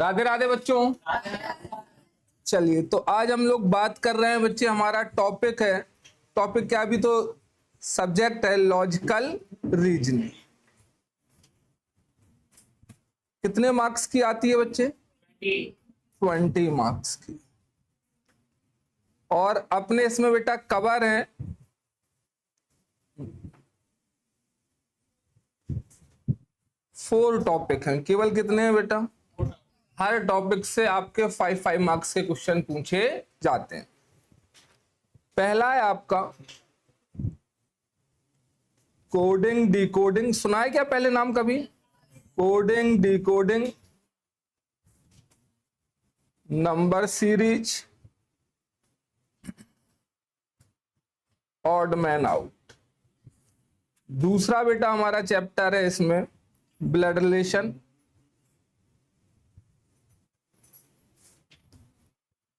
राधे राधे बच्चों। चलिए, तो आज हम लोग बात कर रहे हैं बच्चे, हमारा टॉपिक है, टॉपिक क्या, अभी तो सब्जेक्ट है लॉजिकल रीजनिंग। कितने मार्क्स की आती है बच्चे? 20 मार्क्स की। और अपने इसमें बेटा कवर है 4 टॉपिक हैं। केवल कितने हैं बेटा? हर टॉपिक से आपके 5 मार्क्स के क्वेश्चन पूछे जाते हैं। पहला है आपका कोडिंग डिकोडिंग। सुना है क्या पहले नाम कभी? Coding decoding, number series, odd man out. दूसरा बेटा हमारा चैप्टर है इसमें ब्लड रिलेशन।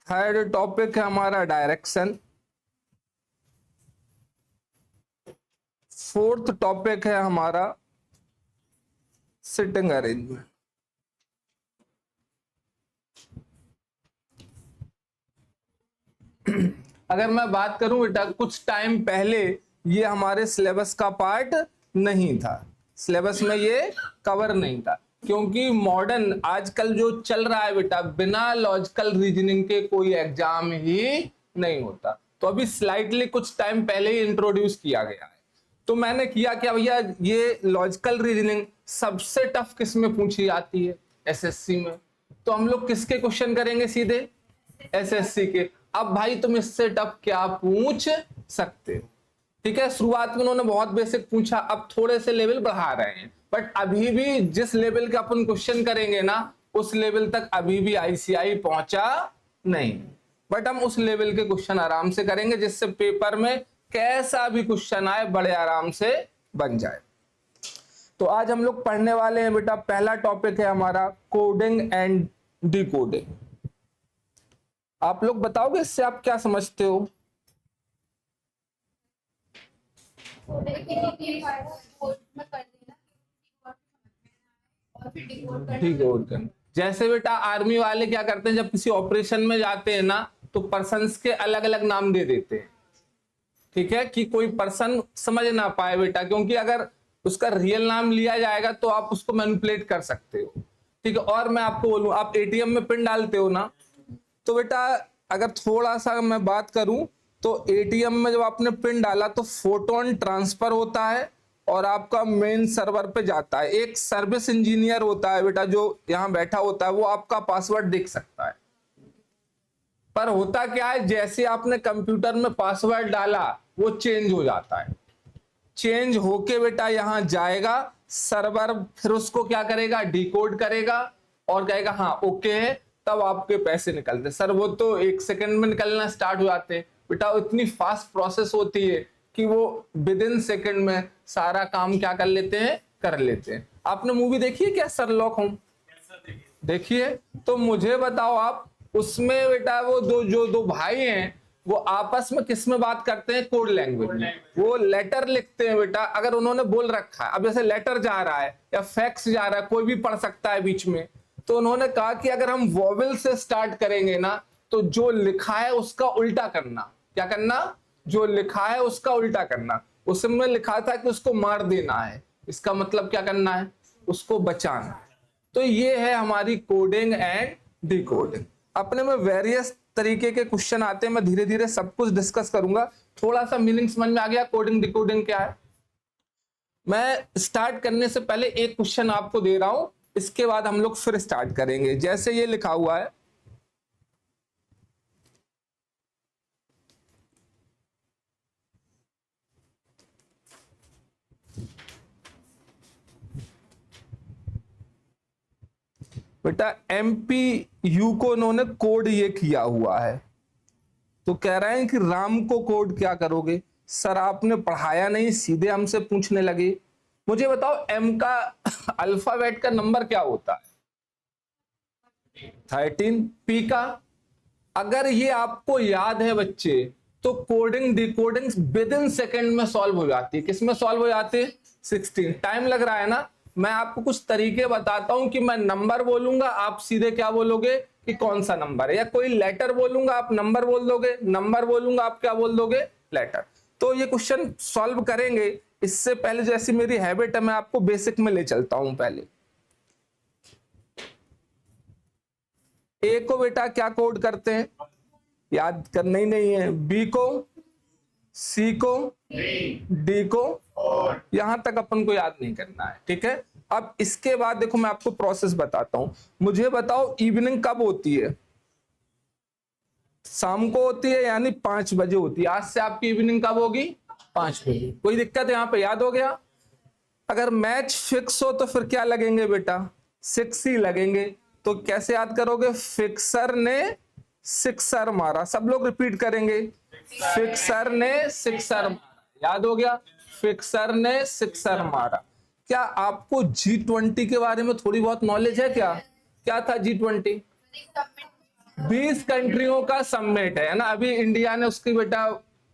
थर्ड टॉपिक है हमारा डायरेक्शन। फोर्थ टॉपिक है हमारा सिटिंग अरेंजमेंट। अगर मैं बात करूं बेटा, कुछ टाइम पहले ये हमारे सिलेबस का पार्ट नहीं था, सिलेबस में ये कवर नहीं था, क्योंकि मॉडर्न आजकल जो चल रहा है बेटा, बिना लॉजिकल रीजनिंग के कोई एग्जाम ही नहीं होता। तो अभी स्लाइटली कुछ टाइम पहले ही इंट्रोड्यूस किया गया है। तो मैंने किया क्या भैया, ये लॉजिकल रीजनिंग सबसे टफ किस में पूछी जाती है? एसएससी में। तो हम लोग किसके क्वेश्चन करेंगे? सीधे एसएससी के। अब भाई तुम इससे टफ क्या पूछ सकते हो? ठीक है, शुरुआत में उन्होंने बहुत बेसिक पूछा, अब थोड़े से लेवल बढ़ा रहे हैं, बट अभी भी जिस लेवल का अपन क्वेश्चन करेंगे ना, उस लेवल तक अभी भी आईसीआई पहुंचा नहीं। बट हम उस लेवल के क्वेश्चन आराम से करेंगे, जिससे पेपर में कैसा भी क्वेश्चन आए बड़े आराम से बन जाए। तो आज हम लोग पढ़ने वाले हैं बेटा, पहला टॉपिक है हमारा कोडिंग एंड डिकोडिंग। आप लोग बताओगे इससे आप क्या समझते हो? डिकोड। जैसे बेटा आर्मी वाले क्या करते हैं, जब किसी ऑपरेशन में जाते हैं ना, तो पर्सन्स के अलग अलग नाम दे देते हैं। ठीक है, कि कोई पर्सन समझ ना पाए बेटा, क्योंकि अगर उसका रियल नाम लिया जाएगा तो आप उसको मैनिपुलेट कर सकते हो। ठीक है, और मैं आपको बोलूं, आप एटीएम में पिन डालते हो ना, तो बेटा अगर थोड़ा सा मैं बात करूं, तो एटीएम में जब आपने पिन डाला तो फोटोन ट्रांसफर होता है और आपका मेन सर्वर पे जाता है। एक सर्विस इंजीनियर होता है बेटा, जो यहां बैठा होता है, वो आपका पासवर्ड देख सकता है। पर होता क्या है, जैसे आपने कंप्यूटर में पासवर्ड डाला, वो चेंज हो जाता है। चेंज होके बेटा यहां जाएगा सर्वर, फिर उसको क्या करेगा, डिकोड करेगा और कहेगा हाँ ओके है, तब आपके पैसे निकलते। सर वो तो 1 सेकंड में निकलना स्टार्ट हो जाते हैं बेटा। इतनी फास्ट प्रोसेस होती है कि वो विद इन सेकंड में सारा काम क्या कर लेते हैं, कर लेते हैं। आपने मूवी देखी है क्या, शर्लॉक होम्स? देखिए, तो मुझे बताओ आप, उसमें बेटा वो दो भाई हैं, वो आपस में किस में बात करते हैं? कोड लैंग्वेज में। वो लेटर लिखते हैं बेटा। अगर उन्होंने बोल रखा है, अब जैसे लेटर जा रहा है या फैक्स जा रहा है, कोई भी पढ़ सकता है बीच में, तो उन्होंने कहा कि अगर हम वॉवेल से स्टार्ट करेंगे ना, तो जो लिखा है उसका उल्टा करना। क्या करना? जो लिखा है उसका उल्टा करना। उसमें लिखा था कि उसको मार देना है, इसका मतलब क्या करना है? उसको बचाना। तो ये है हमारी कोडिंग एंड डिकोडिंग। अपने में वेरियस तरीके के क्वेश्चन आते हैं, मैं धीरे धीरे सब कुछ डिस्कस करूंगा। थोड़ा सा मीनिंग समझ में आ गया कोडिंग डिकोडिंग क्या है? मैं स्टार्ट करने से पहले एक क्वेश्चन आपको दे रहा हूं, इसके बाद हम लोग फिर स्टार्ट करेंगे। जैसे ये लिखा हुआ है, बेटा एमपीयू को उन्होंने कोड ये किया हुआ है, तो कह रहे हैं कि राम को कोड क्या करोगे? सर आपने पढ़ाया नहीं, सीधे हमसे पूछने लगे। मुझे बताओ एम का अल्फाबेट का नंबर क्या होता है? 13। पी का, अगर ये आपको याद है बच्चे, तो coding decoding with in second में सॉल्व हो जाती है। किस में सॉल्व हो जाती है? 16। टाइम लग रहा है ना, मैं आपको कुछ तरीके बताता हूं कि मैं नंबर बोलूंगा, आप सीधे क्या बोलोगे कि कौन सा नंबर है, या कोई लेटर बोलूंगा आप नंबर बोल दोगे, नंबर बोलूंगा आप क्या बोल दोगे, लेटर। तो ये क्वेश्चन सॉल्व करेंगे। इससे पहले जैसी मेरी हैबिट है, मैं आपको बेसिक में ले चलता हूं। पहले ए को बेटा क्या कोड करते हैं, याद करना ही नहीं है। बी को, सी को, डी को, यहां तक अपन को याद नहीं करना है, ठीक है। अब इसके बाद देखो मैं आपको प्रोसेस बताता हूं। मुझे बताओ इवनिंग कब होती है, शाम को होती है, यानी 5 बजे होती है। आज से आपकी इवनिंग कब होगी, 5 बजे। कोई दिक्कत है यहाँ पे, याद हो गया। अगर मैच फिक्स हो तो फिर क्या लगेंगे बेटा, 6 ही लगेंगे। तो कैसे याद करोगे, फिक्सर ने सिक्सर मारा, सब लोग रिपीट करेंगे, फिक्सर ने सिक्सर मारा, याद हो गया, फिक्सर ने सिक्सर मारा। क्या आपको G20 के बारे में थोड़ी बहुत नॉलेज है क्या, क्या था G20? 20 कंट्रियों का समिट है ना, अभी इंडिया ने उसकी बेटा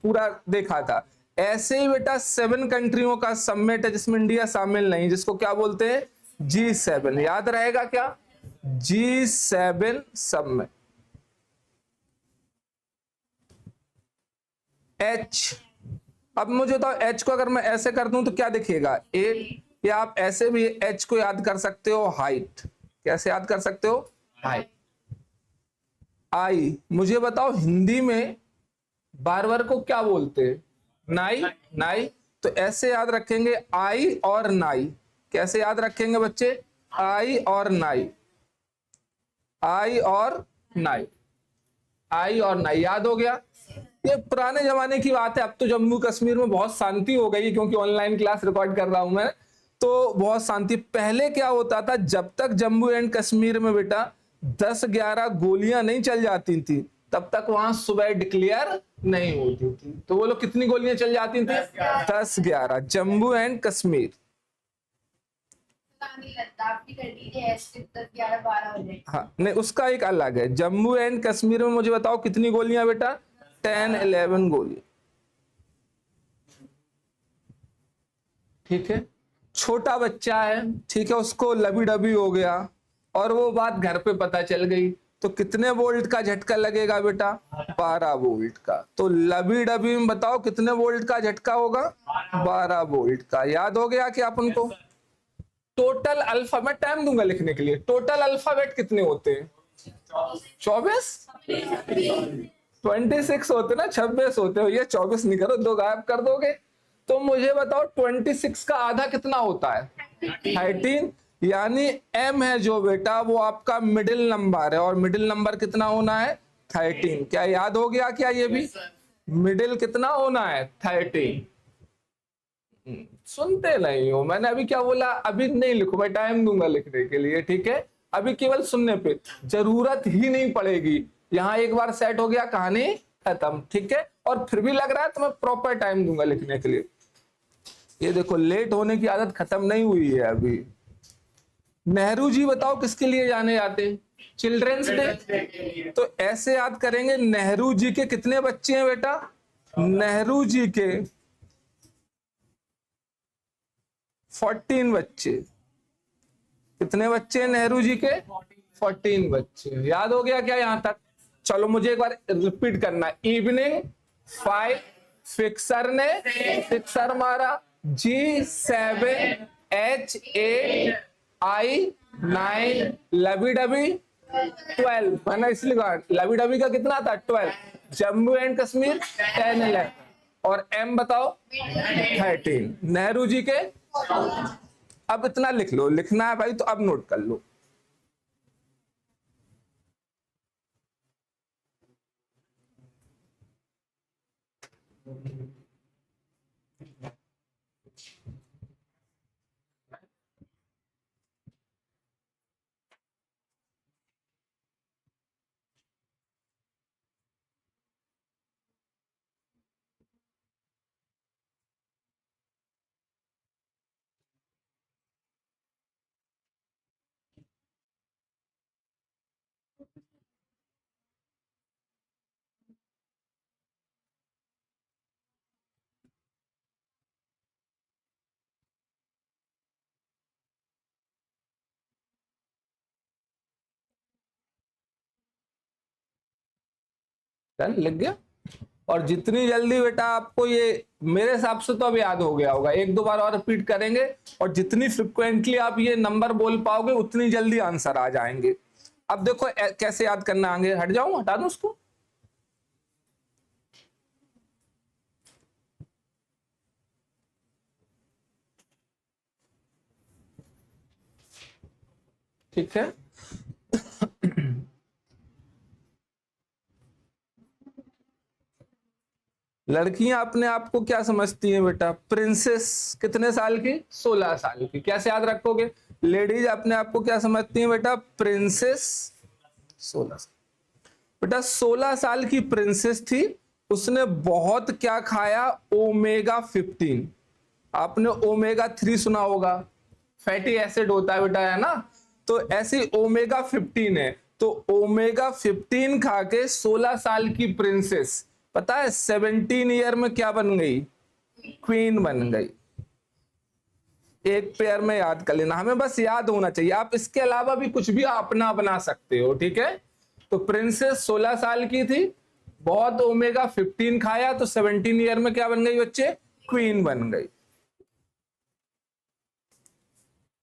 पूरा देखा था। ऐसे ही बेटा 7 कंट्रियों का समिट है जिसमें इंडिया शामिल नहीं, जिसको क्या बोलते हैं, G7। याद रहेगा क्या, G7 समिट। H, अब मुझे तो H को अगर मैं ऐसे कर दूं तो क्या दिखेगा, 8, या आप ऐसे भी H को याद कर सकते हो, हाइट। कैसे याद कर सकते हो, हाइट। आई, मुझे बताओ हिंदी में बारबर को क्या बोलते हैं, नाई, नाई। तो ऐसे याद रखेंगे, आई और नाई। कैसे याद रखेंगे बच्चे, आई और नाई, आई और नाई, आई और नाई, याद हो गया। ये पुराने जमाने की बात है, अब तो जम्मू कश्मीर में बहुत शांति हो गई, क्योंकि ऑनलाइन क्लास रिकॉर्ड कर रहा हूं मैं, तो बहुत शांति। पहले क्या होता था, जब तक जम्मू एंड कश्मीर में बेटा 10-11 गोलियां नहीं चल जाती थी, तब तक वहां सुबह डिक्लेयर नहीं होती थी। तो बोलो कितनी गोलियां चल जाती थी, 10-11, जम्मू एंड कश्मीर। हाँ नहीं, उसका एक अलग है। जम्मू एंड कश्मीर में मुझे बताओ कितनी गोलियां बेटा, 10-11 गोली, ठीक है। छोटा बच्चा है, ठीक है, उसको लबी डबी हो गया और वो बात घर पे पता चल गई, तो कितने वोल्ट का झटका लगेगा बेटा, 12 वोल्ट का। तो लबी डबी में बताओ कितने वोल्ट का झटका होगा, 12 वोल्ट का। याद हो गया कि अपन को टोटल अल्फाबेट, टाइम दूंगा लिखने के लिए, टोटल अल्फाबेट कितने होते हैं, 24, 26 होते ना, 26 होते हो, ये 24 नहीं करो, 2 गायब कर दोगे। तो मुझे बताओ 26 का आधा कितना होता है, 13। यानी m है जो बेटा, वो आपका मिडिल नंबर है, और मिडिल नंबर कितना होना है, 13। क्या याद हो गया क्या, ये भी मिडिल कितना होना है, 13। सुनते नहीं हो, मैंने अभी क्या बोला, अभी नहीं लिखो भाई, टाइम दूंगा लिखने के लिए, ठीक है। अभी केवल सुनने पे, जरूरत ही नहीं पड़ेगी। यहाँ एक बार सेट हो गया, कहानी खत्म, ठीक है। और फिर भी लग रहा है तो मैं प्रॉपर टाइम दूंगा लिखने के लिए। ये देखो लेट होने की आदत खत्म नहीं हुई है अभी। नेहरू जी बताओ किसके लिए जाने जाते हैं, चिल्ड्रंस डे। तो ऐसे याद करेंगे, नेहरू जी के कितने बच्चे हैं बेटा, नेहरू जी के 14 बच्चे। कितने बच्चे हैं नेहरू जी के, 14 बच्चे। याद हो गया क्या यहां तक, चलो मुझे एक बार रिपीट करना। इवनिंग 5, फिक्सर ने सिक्सर मारा, G7, H8, I9, लबी डबी 12, मैंने इसलिए कहा लबी डबी का कितना था, 12। जम्मू एंड कश्मीर 10-11, और M बताओ 13। नेहरू जी के, अब इतना लिख लो, लिखना है भाई तो अब नोट कर लो। डन, लिख गया। और जितनी जल्दी बेटा आपको ये, मेरे हिसाब से तो अब याद हो गया होगा, एक दो बार और रिपीट करेंगे और जितनी फ्रिक्वेंटली आप ये नंबर बोल पाओगे उतनी जल्दी आंसर आ जाएंगे। अब देखो कैसे याद करना, आगे हट जाऊं, हटा दूं उसको। ठीक है, लड़कियां अपने आप को क्या समझती हैं बेटा? प्रिंसेस। कितने साल की? 16 साल की। कैसे याद रखोगे? लेडीज अपने आप को क्या समझती हैं बेटा? प्रिंसेस 16 साल। बेटा 16 साल की प्रिंसेस थी, उसने बहुत क्या खाया? ओमेगा 15। आपने ओमेगा 3 सुना होगा, फैटी एसिड होता है बेटा, है ना? तो ऐसी ओमेगा 15 है, तो ओमेगा 15 खा के 16 साल की प्रिंसेस, पता है 17 ईयर में क्या बन गई? क्वीन बन गई। एक पेयर में याद कर लेना, हमें बस याद होना चाहिए। आप इसके अलावा भी कुछ भी अपना बना सकते हो, ठीक है? तो प्रिंसेस 16 साल की थी, बहुत ओमेगा 15 खाया, तो 17 ईयर में क्या बन गई बच्चे? क्वीन बन गई।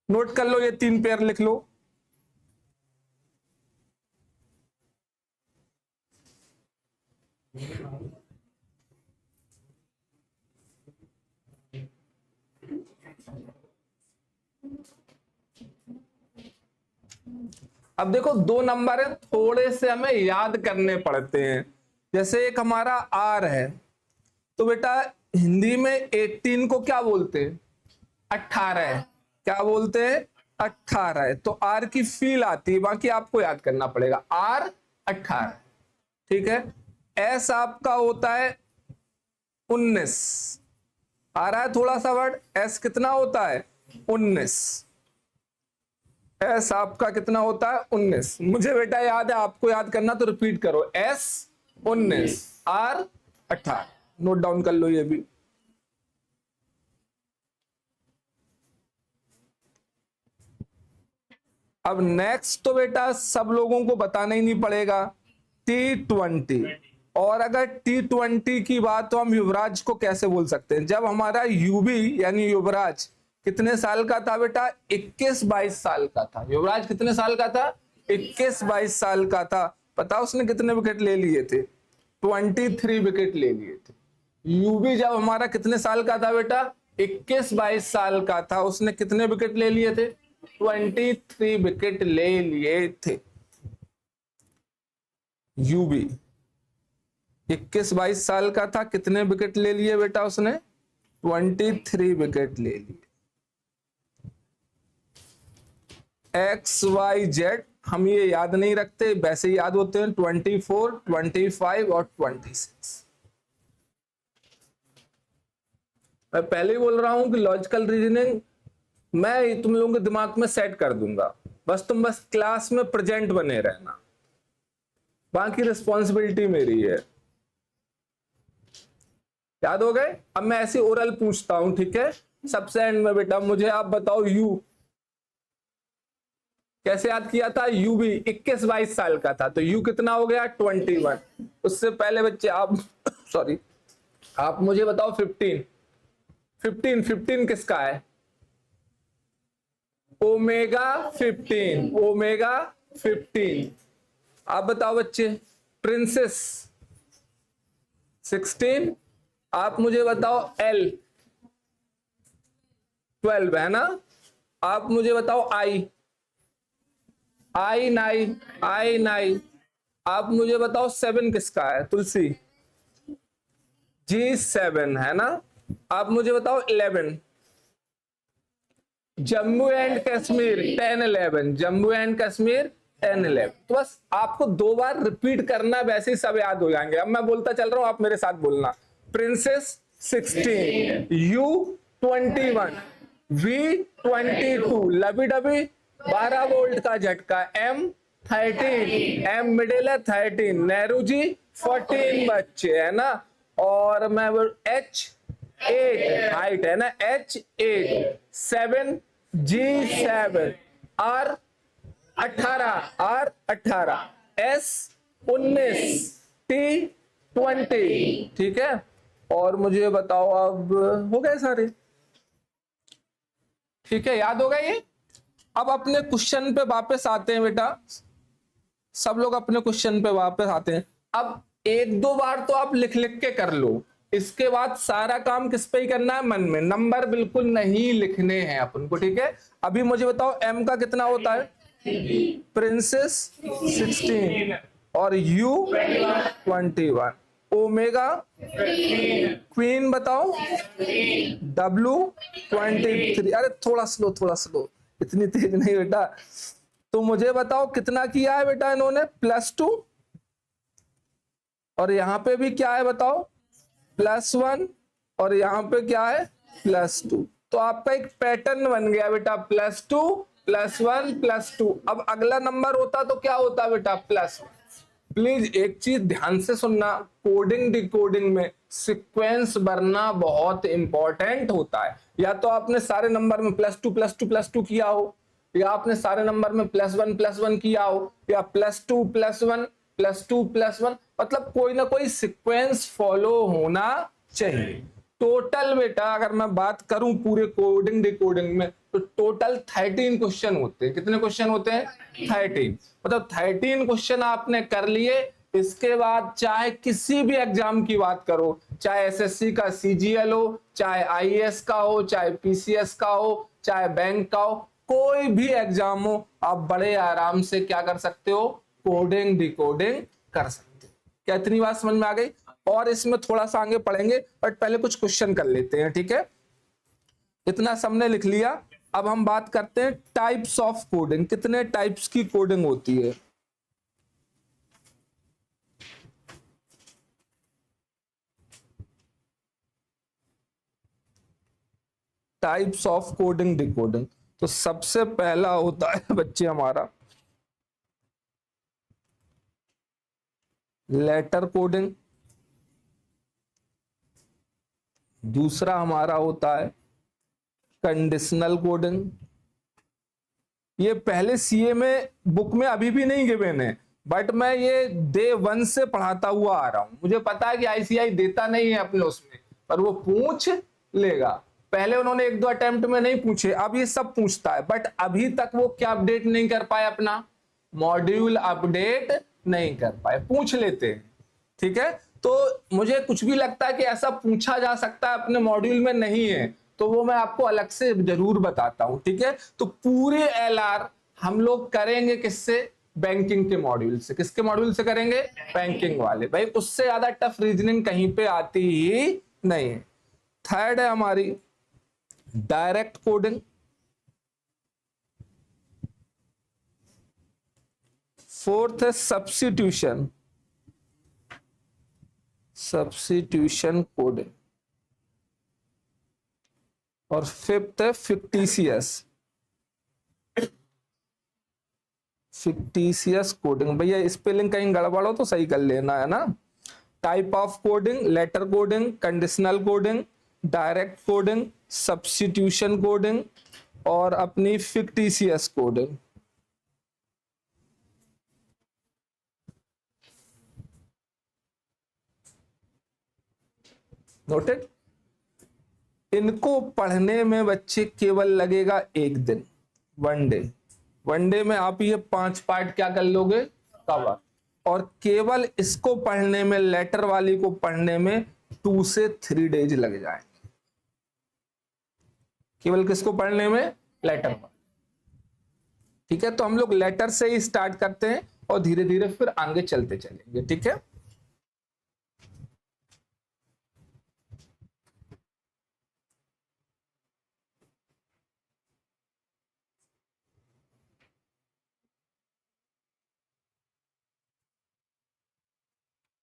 नोट कर लो, ये 3 पेयर लिख लो। अब देखो 2 नंबर है, थोड़े से हमें याद करने पड़ते हैं। जैसे एक हमारा आर है, तो बेटा हिंदी में 18 को क्या बोलते हैं? 18 है। क्या बोलते हैं? 18 है। तो आर की फील आती है, बाकी आपको याद करना पड़ेगा। आर 18, ठीक है। एस आपका होता है 19। आ रहा है थोड़ा सा वर्ड? एस कितना होता है? 19। एस आपका कितना होता है? 19। मुझे बेटा याद है, आपको याद करना तो रिपीट करो। S 19, are 18। नोट डाउन कर लो ये भी। अब नेक्स्ट तो बेटा सब लोगों को बताना ही नहीं पड़ेगा, T20। और अगर T20 की बात, तो हम युवराज को कैसे बोल सकते हैं? जब हमारा यूबी यानी युवराज कितने साल का था बेटा? 21-22 साल का था। युवराज कितने साल का था? 21-22 साल का था। पता उसने कितने विकेट ले लिए थे? 23 विकेट ले लिए थे। यूबी जब हमारा कितने साल का था बेटा? 21-22 साल का था, उसने कितने विकेट ले लिए थे? 23 विकेट ले लिए थे। यूबी 21-22 साल का था, कितने विकेट ले लिए बेटा उसने? 23 विकेट ले लिए। XYZ हम ये याद नहीं रखते, वैसे ही याद होते हैं 24, 25 और 26। मैं पहले ही बोल रहा हूं कि लॉजिकल रीजनिंग मैं तुम लोगों के दिमाग में सेट कर दूंगा, बस तुम क्लास में प्रेजेंट बने रहना, बाकी रिस्पॉन्सिबिलिटी मेरी है। याद हो गए? अब मैं ऐसी ओरल पूछता हूं, ठीक है? सबसे एंड में बेटा मुझे आप बताओ, यू कैसे याद किया था? यू भी 21-22 साल का था, तो यू कितना हो गया? 21। उससे पहले बच्चे आप सॉरी, आप मुझे बताओ 15 किसका है? Omega 15, omega 15। आप बताओ बच्चे, प्रिंसेस 16। आप मुझे बताओ एल 12 है ना? आप मुझे बताओ आई 9। आप मुझे बताओ 7 किसका है? तुलसी G7 है ना? आप मुझे बताओ 11। जम्मू एंड कश्मीर 10-11। जम्मू एंड कश्मीर 10-11। तो बस आपको 2 बार रिपीट करना, वैसे ही सब याद हो जाएंगे। अब मैं बोलता चल रहा हूं, आप मेरे साथ बोलना। प्रिंसेस 16, U 21, V 22, लबी डबी 12 वोल्ट का झटका, M 13, M मिडिल है 13, नेहरू जी 14 बच्चे है ना? और मैं H 8 हाइट है ना? H 8, 7 G7, R 18, S 19, T 20, ठीक है। और मुझे बताओ अब हो गए सारे, ठीक है, याद होगा ये। अब अपने क्वेश्चन पे वापस आते हैं बेटा, सब लोग अपने क्वेश्चन पे वापस आते हैं। अब एक दो बार तो आप लिख लिख के कर लो, इसके बाद सारा काम किस पे ही करना है, मन में, नंबर बिल्कुल नहीं लिखने हैं अपन को, ठीक है। अभी मुझे बताओ एम का कितना होता है, प्रिंसेस 16 और यू 21, ओमेगा क्वीन बताओ डब्लू 23। अरे थोड़ा स्लो, इतनी तेज नहीं बेटा। तो मुझे बताओ कितना किया है बेटा इन्होंने, +2, और यहां पे भी क्या है बताओ, +1, और यहां पे क्या है, +2। तो आपका एक पैटर्न बन गया बेटा, +2 +1 +2। अब अगला नंबर होता तो क्या होता बेटा, +1। प्लीज एक चीज ध्यान से सुनना, कोडिंग डिकोडिंग में सीक्वेंस भरना बहुत इंपॉर्टेंट होता है। या तो आपने सारे नंबर में +2 +2 +2 किया हो, या आपने सारे नंबर में +1 +1 किया हो, या +2 +1 +2 +1, मतलब कोई ना कोई सीक्वेंस फॉलो होना चाहिए। टोटल बेटा अगर मैं बात करूं पूरे कोडिंग डिकोडिंग में, तो टोटल 13 क्वेश्चन होते हैं। कितने क्वेश्चन होते हैं, 13। मतलब 13 क्वेश्चन आपने कर लिए। इसके बाद चाहे किसी भी एग्जाम की बात करो, चाहे एसएससी का सीजीएल हो, चाहे आईएएस का हो, चाहे पीसीएस का हो, चाहे बैंक का हो, कोई भी एग्जाम हो, आप बड़े आराम से क्या कर सकते हो, कोडिंग डिकोडिंग कर सकते हो। क्या इतनी बात समझ में आ गई। और इसमें थोड़ा सा आगे पढ़ेंगे, बट पहले कुछ क्वेश्चन कर लेते हैं, ठीक है। इतना सबने लिख लिया। अब हम बात करते हैं टाइप्स ऑफ कोडिंग, कितने टाइप्स की कोडिंग होती है। टाइप्स ऑफ कोडिंग डिकोडिंग, तो सबसे पहला होता है बच्चे हमारा लेटर कोडिंग, दूसरा हमारा होता है कंडीशनल कोडिंग। ये पहले सीए में बुक में अभी भी नहीं गिवन है, बट मैं ये डे 1 से पढ़ाता हुआ आ रहा हूं। मुझे पता है कि आईसीआई देता नहीं है अपने उसमें, पर वो पूछ लेगा। पहले उन्होंने 1-2 अटेम्प्ट में नहीं पूछे, अब ये सब पूछता है। बट अभी तक वो क्या अपडेट नहीं कर पाए, अपना मॉड्यूल अपडेट नहीं कर पाए, पूछ लेते हैं, ठीक है। तो मुझे कुछ भी लगता है कि ऐसा पूछा जा सकता है अपने मॉड्यूल में नहीं है, तो वो मैं आपको अलग से जरूर बताता हूं, ठीक है। तो पूरे एलआर हम लोग करेंगे किससे, बैंकिंग के मॉड्यूल से। किसके मॉड्यूल से करेंगे, बैंकिंग वाले। भाई उससे ज्यादा टफ रीजनिंग कहीं पे आती ही नहीं है। थर्ड है हमारी डायरेक्ट कोडिंग, फोर्थ है सब्स्टिट्यूशन कोडिंग, और फिफ्थ है फिक्टिशियस कोडिंग। भैया स्पेलिंग कहीं गड़बड़ हो तो सही कर लेना, है ना। Type of coding, letter coding, conditional coding, direct coding, substitution coding, और अपनी फिक्टिशियस कोडिंग। नोटेड। इनको पढ़ने में बच्चे केवल लगेगा 1 दिन, 1 डे। 1 डे में आप ये 5 पार्ट क्या कर लोगे, कवर। और केवल इसको पढ़ने में, लेटर वाली को पढ़ने में 2 से 3 डेज लग जाएंगे। केवल किसको पढ़ने में, लेटर पर, ठीक है। तो हम लोग लेटर से ही स्टार्ट करते हैं और धीरे धीरे फिर आगे चलते चलेंगे, ठीक है।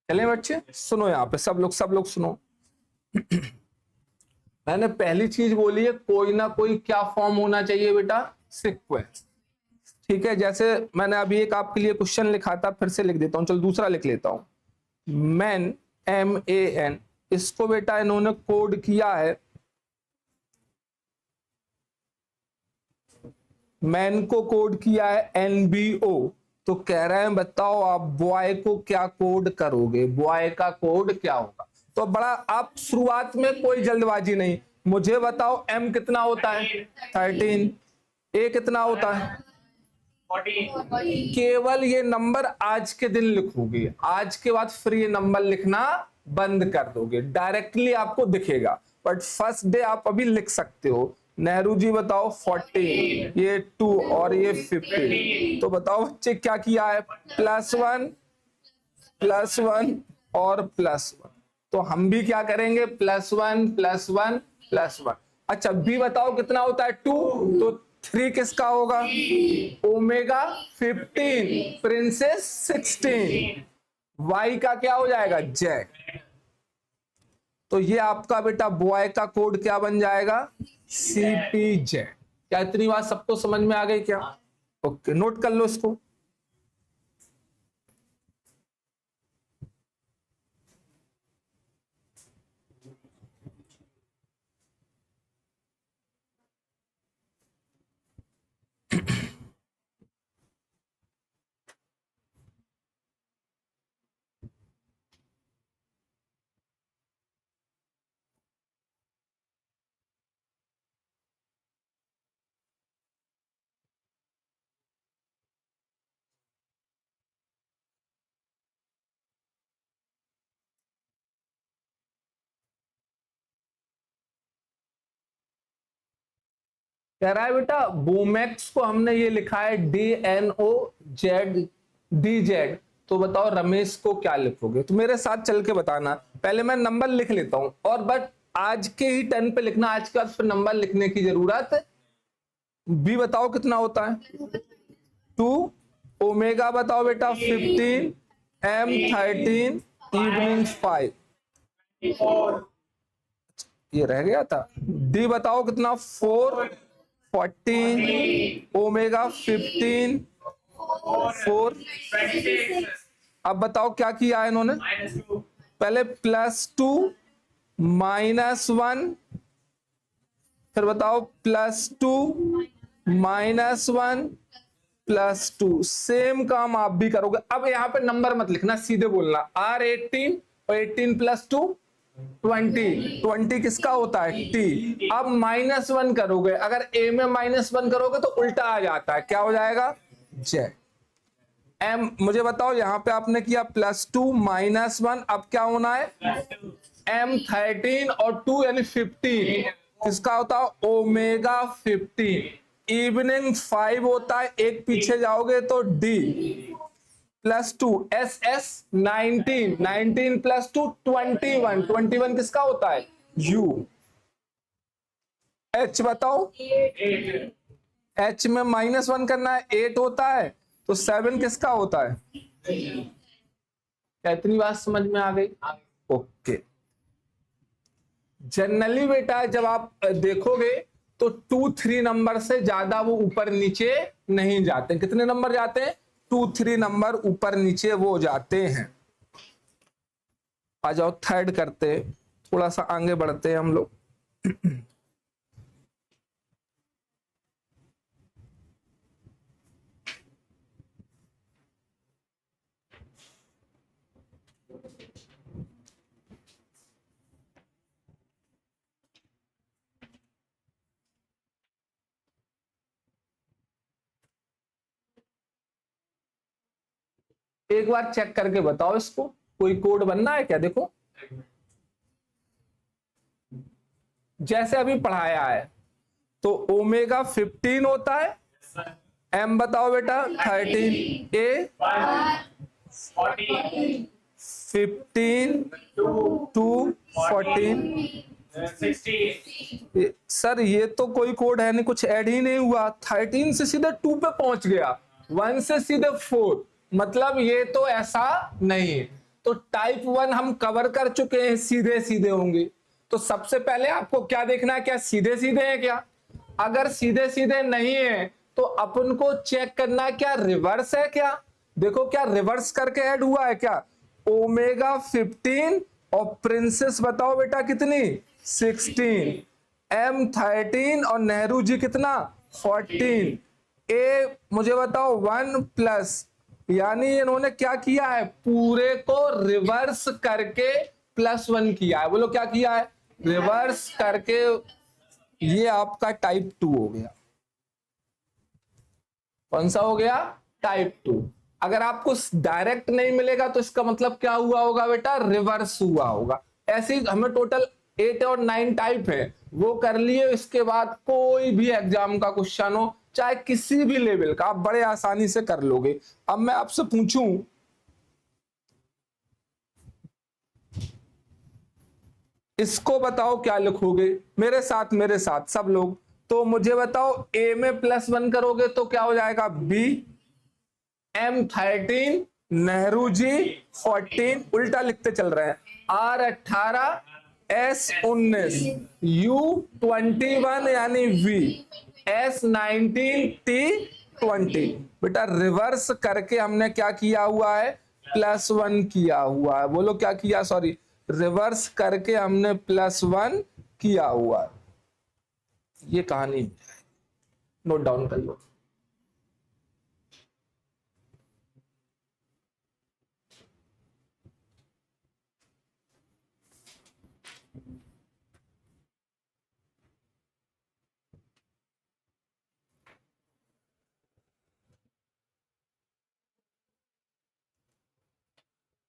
चले बच्चे, सुनो यहाँ पे सब लोग सुनो। मैंने पहली चीज बोली है, कोई ना कोई क्या फॉर्म होना चाहिए बेटा, सीक्वेंस, ठीक है। जैसे मैंने अभी एक आपके लिए क्वेश्चन लिखा था, फिर से लिख देता हूं, चलो दूसरा लिख लेता हूं। मैन, MAN, इसको बेटा इन्होंने कोड किया है, मैन को कोड किया है NBO, तो कह रहे हैं बताओ आप बॉय को क्या कोड करोगे, बॉय का कोड क्या होगा। तो बड़ा आप शुरुआत में कोई जल्दबाजी नहीं, मुझे बताओ एम कितना होता है 13, ए कितना होता है 40। केवल ये नंबर आज के दिन लिखोगे, आज के बाद फिर ये नंबर लिखना बंद कर दोगे, डायरेक्टली आपको दिखेगा, बट फर्स्ट डे आप अभी लिख सकते हो। नेहरू जी बताओ 40, ये 2 और ये 50, तो बताओ बच्चे क्या किया है, +1 +1 और +1, तो हम भी क्या करेंगे +1 +1 +1। अच्छा बी बताओ कितना होता है 2, तो 3 किसका होगा, ओमेगा 15 प्रिंसेस 16, वाई का क्या हो जाएगा जेड। तो ये आपका बेटा बॉय का कोड क्या बन जाएगा CPZ। क्या इतनी बात सबको समझ में आ गई क्या? ओके नोट कर लो इसको। कह रहा है बेटा बोमैक्स को हमने ये लिखा है DNOZDZ, तो बताओ रमेश को क्या लिखोगे। तो मेरे साथ चल के बताना, पहले मैं नंबर लिख लेता हूं, और बट आज के ही टर्न पे लिखना, आज के बाद फिर नंबर लिखने की जरूरत। बी बताओ कितना होता है 2, ओमेगा बताओ बेटा 15, एम 13, इवनिंग 5, ये रह गया था। डी बताओ कितना 4, 14, ओमेगा 15, 4। अब बताओ क्या किया है इन्होंने, पहले +2 -1, फिर बताओ +2 -1 +2, सेम काम आप भी करोगे। अब यहाँ पे नंबर मत लिखना, सीधे बोलना R18 और 18 + 2 20, 20 किसका होता है T। अब -1 करोगे, अगर A में -1 करोगे तो उल्टा आ जाता है, क्या हो जाएगा Z। M मुझे बताओ यहाँ पे आपने किया +2 -1, अब क्या होना है M 13 और 2 यानी 15, किसका होता है ओमेगा 15, इवनिंग 5 होता है, एक पीछे जाओगे तो D +2 SS 19, 19 + 2 21, 21 किसका होता है U। H बताओ, H में -1 करना है, 8 होता है, तो 7 किसका होता है। क्या इतनी बात समझ में आ गई? ओके जनरली बेटा जब आप देखोगे तो 2 3 नंबर से ज्यादा वो ऊपर नीचे नहीं जाते। कितने नंबर जाते हैं 2 3 नंबर ऊपर नीचे वो जाते हैं। आ जाओ थर्ड करते, थोड़ा सा आगे बढ़ते हैं हम लोग। एक बार चेक करके बताओ इसको, कोई कोड बनना है क्या। देखो जैसे अभी पढ़ाया है, तो ओमेगा 15 होता है, एम बताओ बेटा 13, ए 15 2 14। सर ये तो कोई कोड है नहीं, कुछ ऐड ही नहीं हुआ, 13 से सीधे 2 पे पहुंच गया, 1 से सीधे 4, मतलब ये तो ऐसा नहीं है। तो टाइप 1 हम कवर कर चुके हैं, सीधे सीधे होंगे। तो सबसे पहले आपको क्या देखना है, क्या सीधे सीधे है क्या। अगर सीधे सीधे नहीं है तो अपन को चेक करना है क्या रिवर्स है क्या। देखो क्या रिवर्स करके ऐड हुआ है क्या, ओमेगा 15 और प्रिंसेस बताओ बेटा कितनी 16, एम 13 और नेहरू जी कितना 14, ए मुझे बताओ 1 + यानी इन्होंने क्या किया है, पूरे को रिवर्स करके +1 किया है। बोलो क्या किया है, रिवर्स करके। ये आपका टाइप 2 हो गया। कौन सा हो गया, टाइप 2। अगर आपको डायरेक्ट नहीं मिलेगा तो इसका मतलब क्या हुआ होगा बेटा, रिवर्स हुआ होगा। ऐसे ही हमें टोटल 8 और 9 टाइप है, वो कर लिए। इसके बाद कोई भी एग्जाम का क्वेश्चन हो, चाहे किसी भी लेवल का, आप बड़े आसानी से कर लोगे। अब मैं आपसे पूछूं, इसको बताओ क्या लिखोगे, मेरे साथ सब लोग। तो मुझे बताओ, ए में +1 करोगे तो क्या हो जाएगा, बी। M13 नेहरू जी 14, उल्टा लिखते चल रहे हैं। R18 S19 U21 यानी V S19 T20। बेटा रिवर्स करके हमने क्या किया हुआ है, +1 किया हुआ है। बोलो क्या किया, सॉरी, रिवर्स करके हमने +1 किया हुआ है। ये कहानी नोट डाउन कर लो।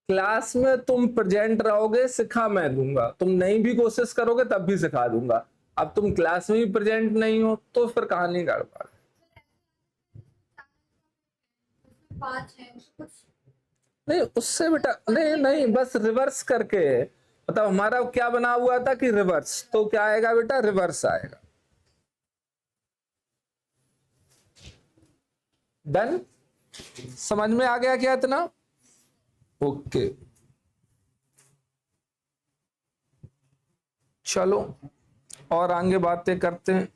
क्लास में तुम प्रेजेंट रहोगे, सिखा मैं दूंगा। तुम नहीं भी कोशिश करोगे तब भी सिखा दूंगा। अब तुम क्लास में भी प्रेजेंट नहीं हो तो फिर कहानी गड़बड़। नहीं उससे बेटा, नहीं नहीं, बस रिवर्स करके। मतलब हमारा क्या बना हुआ था कि रिवर्स, तो क्या आएगा बेटा, रिवर्स आएगा। डन, समझ में आ गया क्या इतना? ओके, चलो और आगे बातें करते हैं,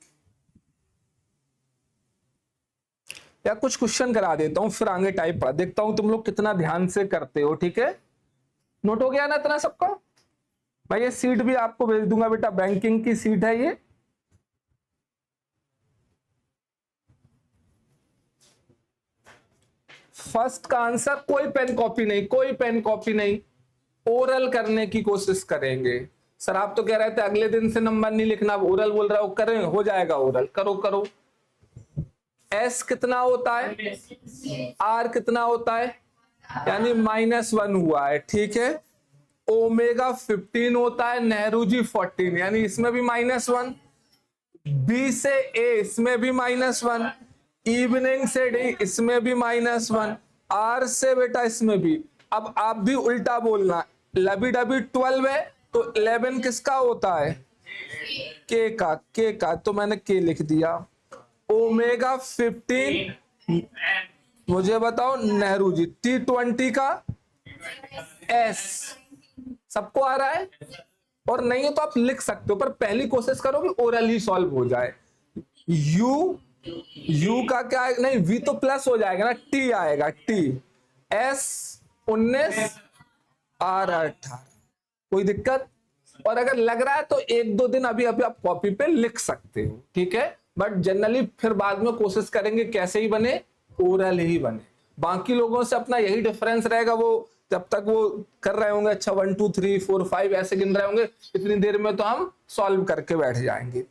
या कुछ क्वेश्चन करा देता हूं फिर आगे टाइप पढ़ा देखता हूं तुम लोग कितना ध्यान से करते हो। ठीक है, नोट हो गया ना इतना सबका? मैं ये सीट भी आपको भेज दूंगा बेटा, बैंकिंग की सीट है ये। फर्स्ट का आंसर, कोई पेन कॉपी नहीं, कोई पेन कॉपी नहीं, ओरल करने की कोशिश करेंगे। सर आप तो कह रहे थे अगले दिन से नंबर नहीं लिखना, ओरल बोल रहा हो, करें, हो जाएगा ओरल, करो करो। एस कितना होता है, आर कितना होता है, यानी -1 हुआ है। ठीक है, ओमेगा 15 होता है, नेहरू जी 14, यानी इसमें भी -1। बी से ए, इसमें भी -1। इवनिंग से डी, इसमें भी -1। आर से बेटा इसमें भी। अब आप भी उल्टा बोलना, लबी डबी 12 है तो 11 किसका होता है, के का, तो मैंने के लिख दिया। ओमेगा 15, मुझे बताओ नेहरू जी, T20 का एस, सबको आ रहा है? और नहीं है तो आप लिख सकते हो, पर पहली कोशिश करो कि ओरल ही सॉल्व हो जाए। यू का क्या है, नहीं वी तो प्लस हो जाएगा ना, टी आएगा, टी। एस 19, आर 18, कोई दिक्कत? और अगर लग रहा है तो 1-2 दिन अभी अभी आप कॉपी पे लिख सकते हो। ठीक है, बट जनरली फिर बाद में कोशिश करेंगे कैसे ही बने, ओरल ही बने। बाकी लोगों से अपना यही डिफरेंस रहेगा, वो जब तक वो कर रहे होंगे, अच्छा 1 2 3 4 5 ऐसे गिन रहे होंगे, इतनी देर में तो हम सॉल्व करके बैठ जाएंगे।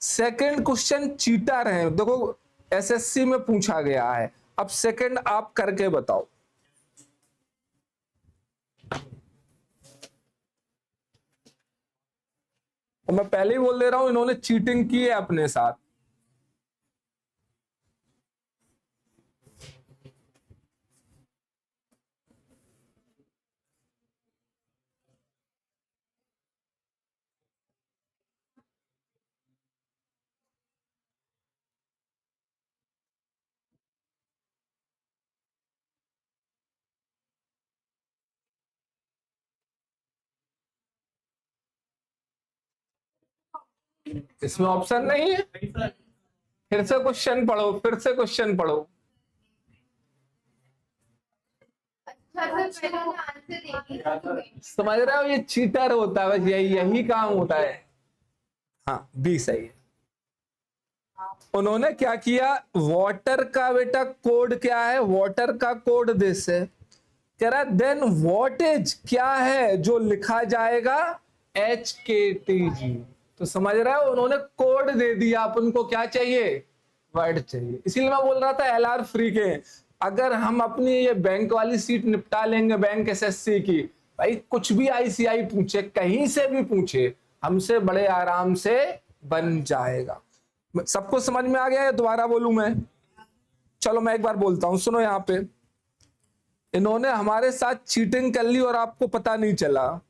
सेकंड क्वेश्चन चीटर है, देखो एसएससी में पूछा गया है। अब सेकंड आप करके बताओ। और मैं पहले ही बोल दे रहा हूं, इन्होंने चीटिंग की है अपने साथ। इसमें ऑप्शन नहीं है, फिर से क्वेश्चन पढ़ो, फिर से क्वेश्चन पढ़ो। समझ रहे हो, ये चीटर होता है, बस यही यही काम होता है। हाँ बी सही है। उन्होंने क्या किया, वाटर का बेटा कोड क्या है, वाटर का कोड दिस है, कह रहा देन वॉटेज क्या है जो लिखा जाएगा, HKTG। तो समझ रहे हो, उन्होंने कोड दे दिया, अपन को क्या चाहिए, वर्ड चाहिए। इसीलिए मैं बोल रहा था LR फ्री के, अगर हम अपनी ये बैंक वाली सीट निपटा लेंगे, बैंक SSC की, भाई कुछ भी ICI पूछे, कहीं से भी पूछे, हमसे बड़े आराम से बन जाएगा। सबको समझ में आ गया है, दोबारा बोलूं मैं? चलो मैं एक बार बोलता हूं, सुनो। यहां पे इन्होंने हमारे साथ चीटिंग कर ली और आपको पता नहीं चला।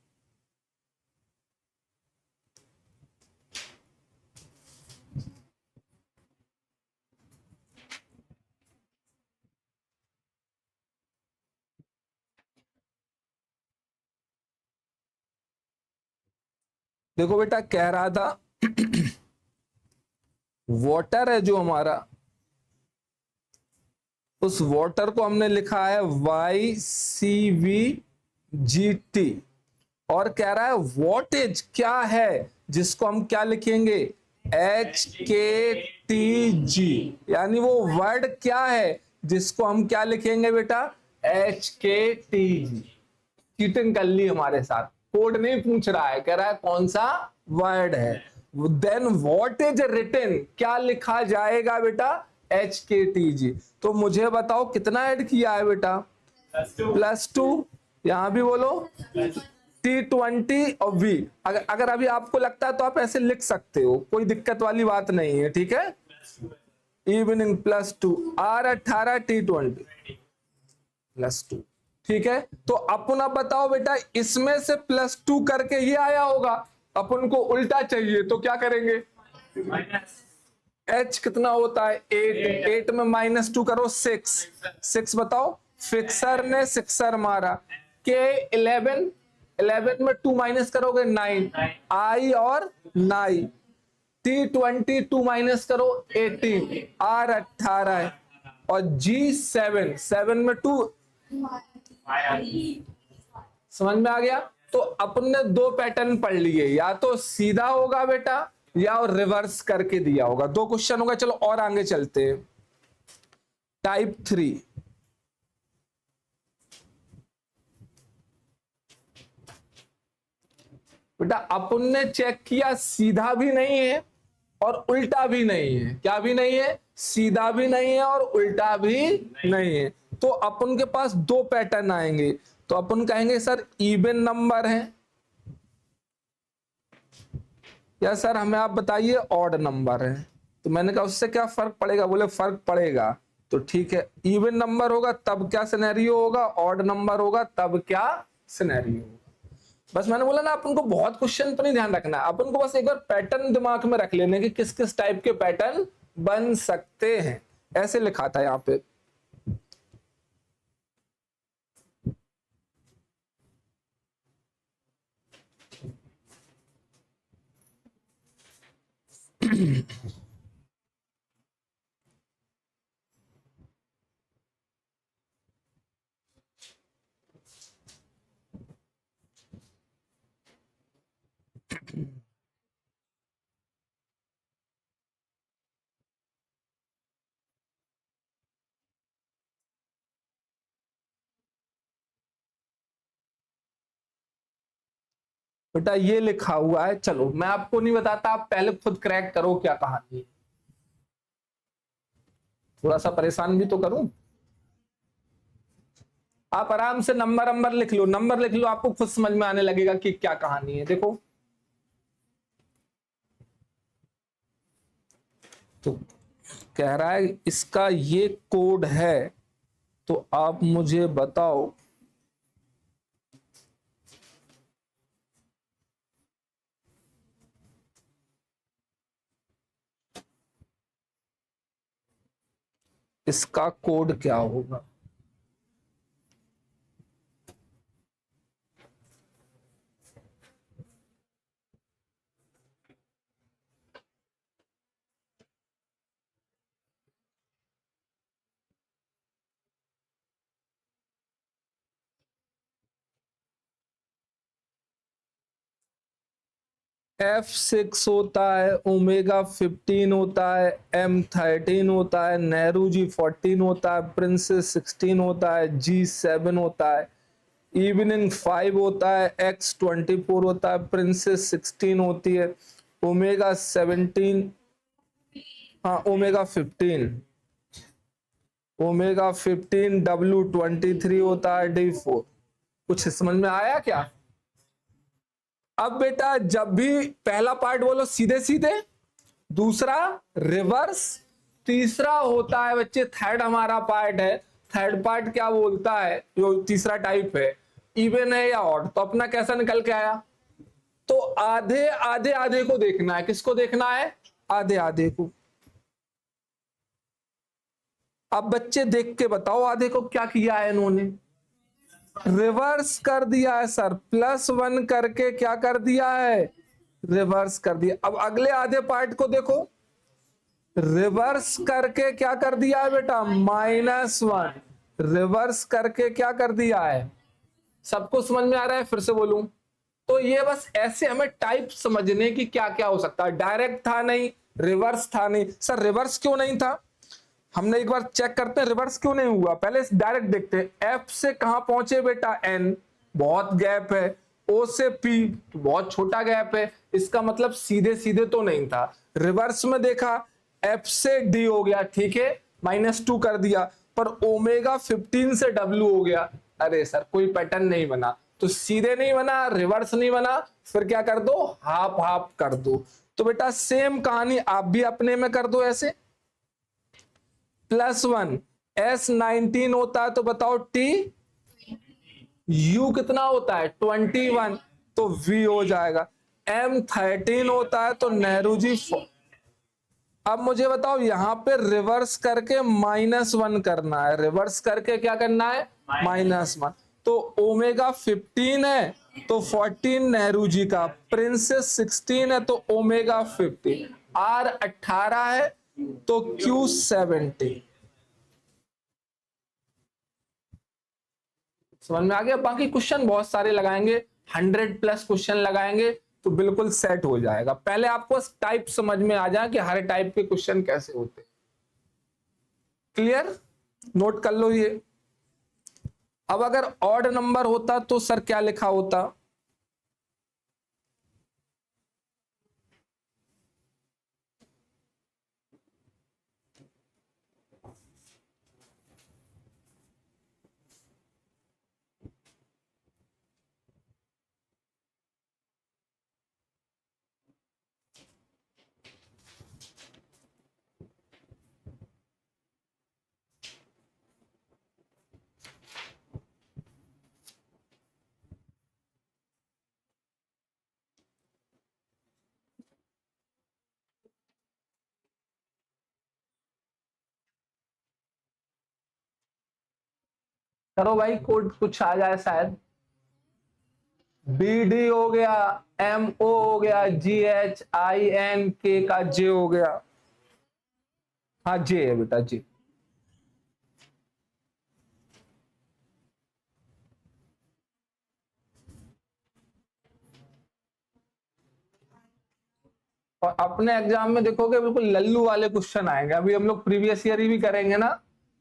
देखो बेटा, कह रहा था वाटर है जो हमारा, उस वाटर को हमने लिखा है YCVGT, और कह रहा है वॉटेज क्या है जिसको हम क्या लिखेंगे, HKTG, यानी वो वर्ड क्या है जिसको हम क्या लिखेंगे बेटा, HKTG। चीटिंग कर ली हमारे साथ, कोड नहीं पूछ रहा है, कह रहा है कौन सा वर्ड है। देन व्हाट इज रिटन, क्या लिखा जाएगा बेटा, HKTG। तो मुझे बताओ कितना ऐड किया है बेटा, +2। यहां भी बोलो T20 और V। अगर अभी आपको लगता है तो आप ऐसे लिख सकते हो, कोई दिक्कत वाली बात नहीं है, ठीक है। इवनिंग +2, R18 T20 +2, ठीक है। तो अपन अब बताओ बेटा, इसमें से +2 करके ये आया होगा, अपन को उल्टा चाहिए तो क्या करेंगे, माइनस H कितना होता है 8, 8 में -2 करो 6 बताओ, फिक्सर ने सिक्सर मारा, K 11, 11 में 2 माइनस करोगे 9, I और 9, T20 2 माइनस करो 18, R 18 है, और G 7, 7 में 2, समझ में आ गया। तो अपन ने दो पैटर्न पढ़ लिए, या तो सीधा होगा बेटा या रिवर्स करके दिया होगा, दो क्वेश्चन होगा। चलो और आगे चलते हैं। टाइप 3, बेटा अपन ने चेक किया, सीधा भी नहीं है और उल्टा भी नहीं है। क्या भी नहीं है, सीधा भी नहीं है और उल्टा भी नहीं है। तो अपन के पास दो पैटर्न आएंगे, तो अपन कहेंगे सर इवन नंबर है, या सर हमें आप बताइए ऑड नंबर है। तो मैंने कहा उससे क्या फर्क पड़ेगा, बोले फर्क पड़ेगा। तो ठीक है, इवन नंबर होगा तब क्या सिनेरियो होगा, ऑड नंबर होगा तब क्या सिनेरियो होगा। बस मैंने बोला ना, अपन को बहुत क्वेश्चन तो नहीं ध्यान रखना, अपन को बस एक बार पैटर्न दिमाग में रख लेने कि किस किस टाइप के पैटर्न बन सकते हैं। ऐसे लिखा था यहाँ पे। बेटा ये लिखा हुआ है, चलो मैं आपको नहीं बताता, आप पहले खुद क्रैक करो क्या कहानी है। थोड़ा सा परेशान भी तो करूं। आप आराम से नंबर नंबर लिख लो, नंबर लिख लो, आपको खुद समझ में आने लगेगा कि क्या कहानी है। देखो तो कह रहा है इसका ये कोड है, तो आप मुझे बताओ इसका कोड क्या होगा। F6 होता है, ओमेगा 15 होता है, M13 होता है, नेहरू जी 14 होता है, प्रिंसेस 16 होता है, G7 होता है, इवनिंग 5 होता है, X24 होता है, प्रिंसेस 16 होती है, ओमेगा 17, हाँ ओमेगा 15, ओमेगा 15 W23 होता है, D4। कुछ समझ में आया क्या? अब बेटा जब भी पहला पार्ट बोलो सीधे सीधे, दूसरा रिवर्स, तीसरा होता है बच्चे थर्ड हमारा पार्ट है, थर्ड पार्ट क्या बोलता है जो तीसरा टाइप है, इवन है या ऑड। तो अपना कैसा निकल के आया? तो आधे आधे आधे को देखना है। किसको देखना है? आधे आधे को। अब बच्चे देख के बताओ आधे को क्या किया है इन्होंने? रिवर्स कर दिया है सर, +1 करके क्या कर दिया है? रिवर्स कर दिया। अब अगले आधे पार्ट को देखो, रिवर्स करके क्या कर दिया है बेटा? -1। रिवर्स करके क्या कर दिया है? सबको समझ में आ रहा है? फिर से बोलूं तो ये बस ऐसे हमें टाइप समझने की क्या क्या हो सकता है। डायरेक्ट था नहीं, रिवर्स था नहीं। सर रिवर्स क्यों नहीं था? हमने एक बार चेक करते हैं रिवर्स क्यों नहीं हुआ। पहले डायरेक्ट देखते हैं, एफ से कहां पहुंचे बेटा? एन, बहुत गैप है। ओ से पी, बहुत छोटा गैप है। इसका मतलब सीधे सीधे तो नहीं था। रिवर्स में देखा, एफ से डी हो गया, ठीक है, -2 कर दिया, पर ओमेगा 15 से डब्ल्यू हो गया। अरे सर कोई पैटर्न नहीं बना, तो सीधे नहीं बना, रिवर्स नहीं बना, फिर क्या कर दो? हाफ हाफ कर दो। तो बेटा सेम कहानी आप भी अपने में कर दो ऐसे। +1 S19 होता है तो बताओ T, U कितना होता है? 21, तो V हो जाएगा। M13 होता है तो नेहरू जी 4। अब मुझे बताओ यहां पे रिवर्स करके -1 करना है। रिवर्स करके क्या करना है? -1। तो ओमेगा 15 है तो 14 नेहरू जी का, प्रिंसेस 16 है तो ओमेगा 50, R 18 है तो Q 70। समझ में आ गया? बाकी क्वेश्चन बहुत सारे लगाएंगे, 100+ क्वेश्चन लगाएंगे तो बिल्कुल सेट हो जाएगा। पहले आपको टाइप समझ में आ जाए कि हर टाइप के क्वेश्चन कैसे होते। क्लियर? नोट कर लो ये। अब अगर ऑड नंबर होता तो सर क्या लिखा होता? करो भाई, कोड कुछ आ जाए शायद। BD हो गया, MO हो गया, GHINK का J हो गया। हाँ J है बेटा, J। और अपने एग्जाम में देखोगे बिल्कुल लल्लू वाले क्वेश्चन आएंगे। अभी हम लोग प्रीवियस ईयर ही भी करेंगे ना,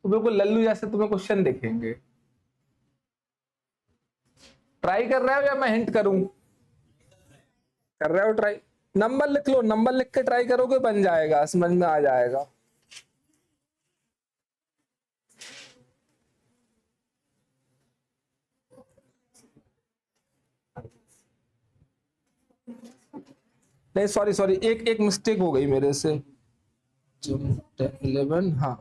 तो बिल्कुल लल्लू जैसे तुम्हें क्वेश्चन दिखेंगे। ट्राई कर रहे हो या मैं हिंट करूं? कर रहे हो ट्राई? नंबर लिख लो, नंबर लिख के ट्राई करोगे बन जाएगा, समझ में आ जाएगा। नहीं सॉरी सॉरी, एक मिस्टेक हो गई मेरे से। 11, हाँ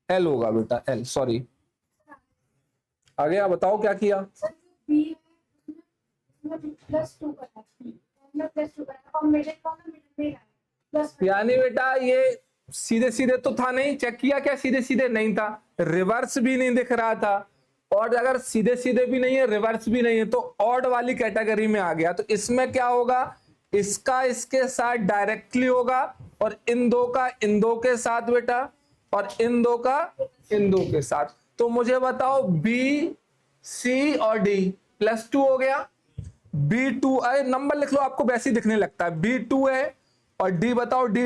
L होगा बेटा, L, सॉरी। आगे आप बताओ क्या किया? यानी बेटा ये सीधे सीधे तो था नहीं, चेक किया क्या? सीधे सीधे नहीं था, रिवर्स भी नहीं दिख रहा था, और अगर सीधे सीधे भी नहीं है, रिवर्स भी नहीं है, तो ऑड वाली कैटेगरी में आ गया। तो इसमें क्या होगा? इसका इसके साथ डायरेक्टली होगा, और इन दो का इन दो के साथ बेटा, और इन दो का इन दो के साथ। तो मुझे बताओ B, C और D, +2 हो गया। B2 है, नंबर लिख लो, आपको वैसे ही दिखने लगता है। B2 है और D बताओ, D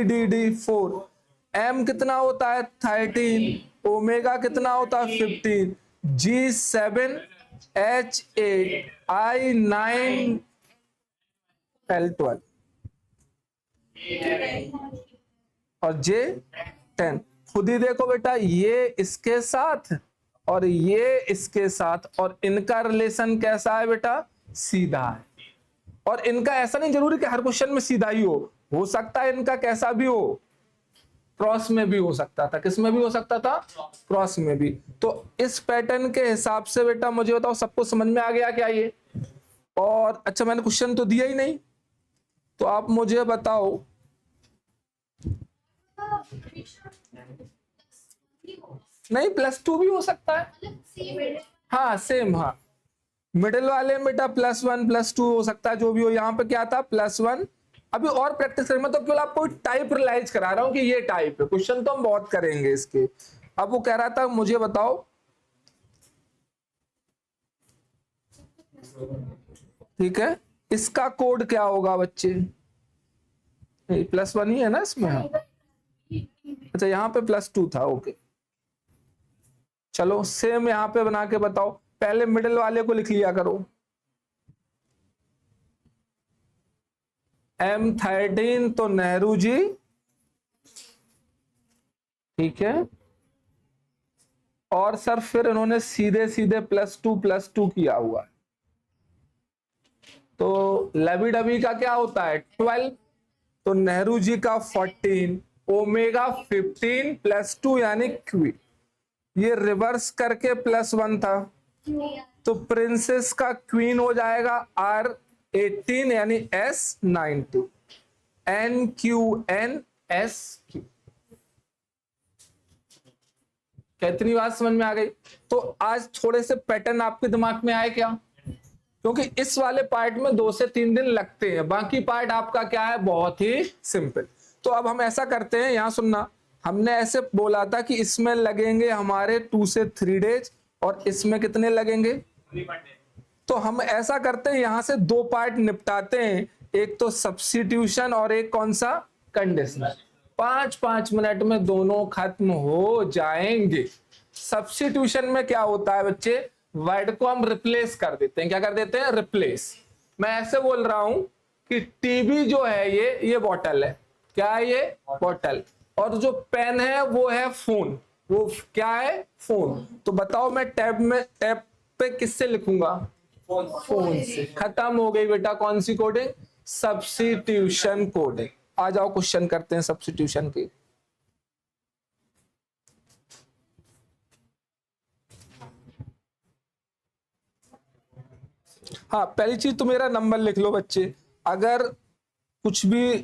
4। M कितना होता है 13, ओमेगा कितना होता है 15, G7, H8, I9, L12 और J10। खुद ही देखो बेटा, ये इसके साथ और ये इसके साथ, और इनका रिलेशन कैसा है बेटा, सीधा है। और इनका ऐसा नहीं जरूरी कि हर क्वेश्चन में सीधा ही हो सकता है इनका कैसा भी हो, क्रॉस में भी हो सकता था। किस में भी हो सकता था, क्रॉस में भी। तो इस पैटर्न के हिसाब से बेटा मुझे बताओ, सबको समझ में आ गया क्या ये? और अच्छा, मैंने क्वेश्चन तो दिया ही नहीं, तो आप मुझे बताओ। नहीं, +2 भी हो सकता है। हाँ सेम, हाँ मिडिल वाले में बेटा +1 +2 हो सकता है, जो भी हो। यहाँ पे क्या था, +1। अभी और प्रैक्टिस करें, मैं तो केवल आपको टाइप रियलाइज करा रहा हूँ कि ये टाइप है। क्वेश्चन तो हम बहुत करेंगे इसके। अब वो कह रहा था मुझे बताओ, ठीक है, इसका कोड क्या होगा बच्चे? +1 ही है ना इसमें? हाँ अच्छा, यहाँ पे +2 था, ओके। चलो सेम यहाँ पे बना के बताओ। पहले मिडिल वाले को लिख लिया करो, M13 तो नेहरू जी, ठीक है। और सर फिर इन्होंने सीधे सीधे +2 किया हुआ है, तो लवी डबी का क्या होता है 12, तो नेहरू जी का 14, ओमेगा 15 +2 यानी क्वी, ये रिवर्स करके +1 था, तो प्रिंसेस का क्वीन हो जाएगा R18 यानी S90, NQNSQ। कितनी बात समझ में आ गई? तो आज थोड़े से पैटर्न आपके दिमाग में आए क्या? क्योंकि इस वाले पार्ट में 2 से 3 दिन लगते हैं, बाकी पार्ट आपका क्या है, बहुत ही सिंपल। तो अब हम ऐसा करते हैं, यहां सुनना, हमने ऐसे बोला था कि इसमें लगेंगे हमारे 2 से 3 डेज, और इसमें कितने लगेंगे? तो हम ऐसा करते हैं, यहां से 2 पार्ट निपटाते हैं, एक तो सब्स्टिट्यूशन और एक कौन सा, कंडीशनल। 5-5 मिनट में दोनों खत्म हो जाएंगे। सब्स्टिट्यूशन में क्या होता है बच्चे, वर्ड को हम रिप्लेस कर देते हैं। क्या कर देते हैं, रिप्लेस। मैं ऐसे बोल रहा हूं कि टीबी जो है ये बॉटल है, क्या है ये, बॉटल, और जो पेन है वो है फोन, वो क्या है, फोन। तो बताओ मैं टैब पे किससे लिखूंगा, फोन से। खत्म हो गई बेटा कौन सी कोडिंग, सब्स्टिट्यूशन कोडिंग। आ जाओ क्वेश्चन करते हैं सब्स्टिट्यूशन की। हाँ पहली चीज तो मेरा नंबर लिख लो बच्चे, अगर कुछ भी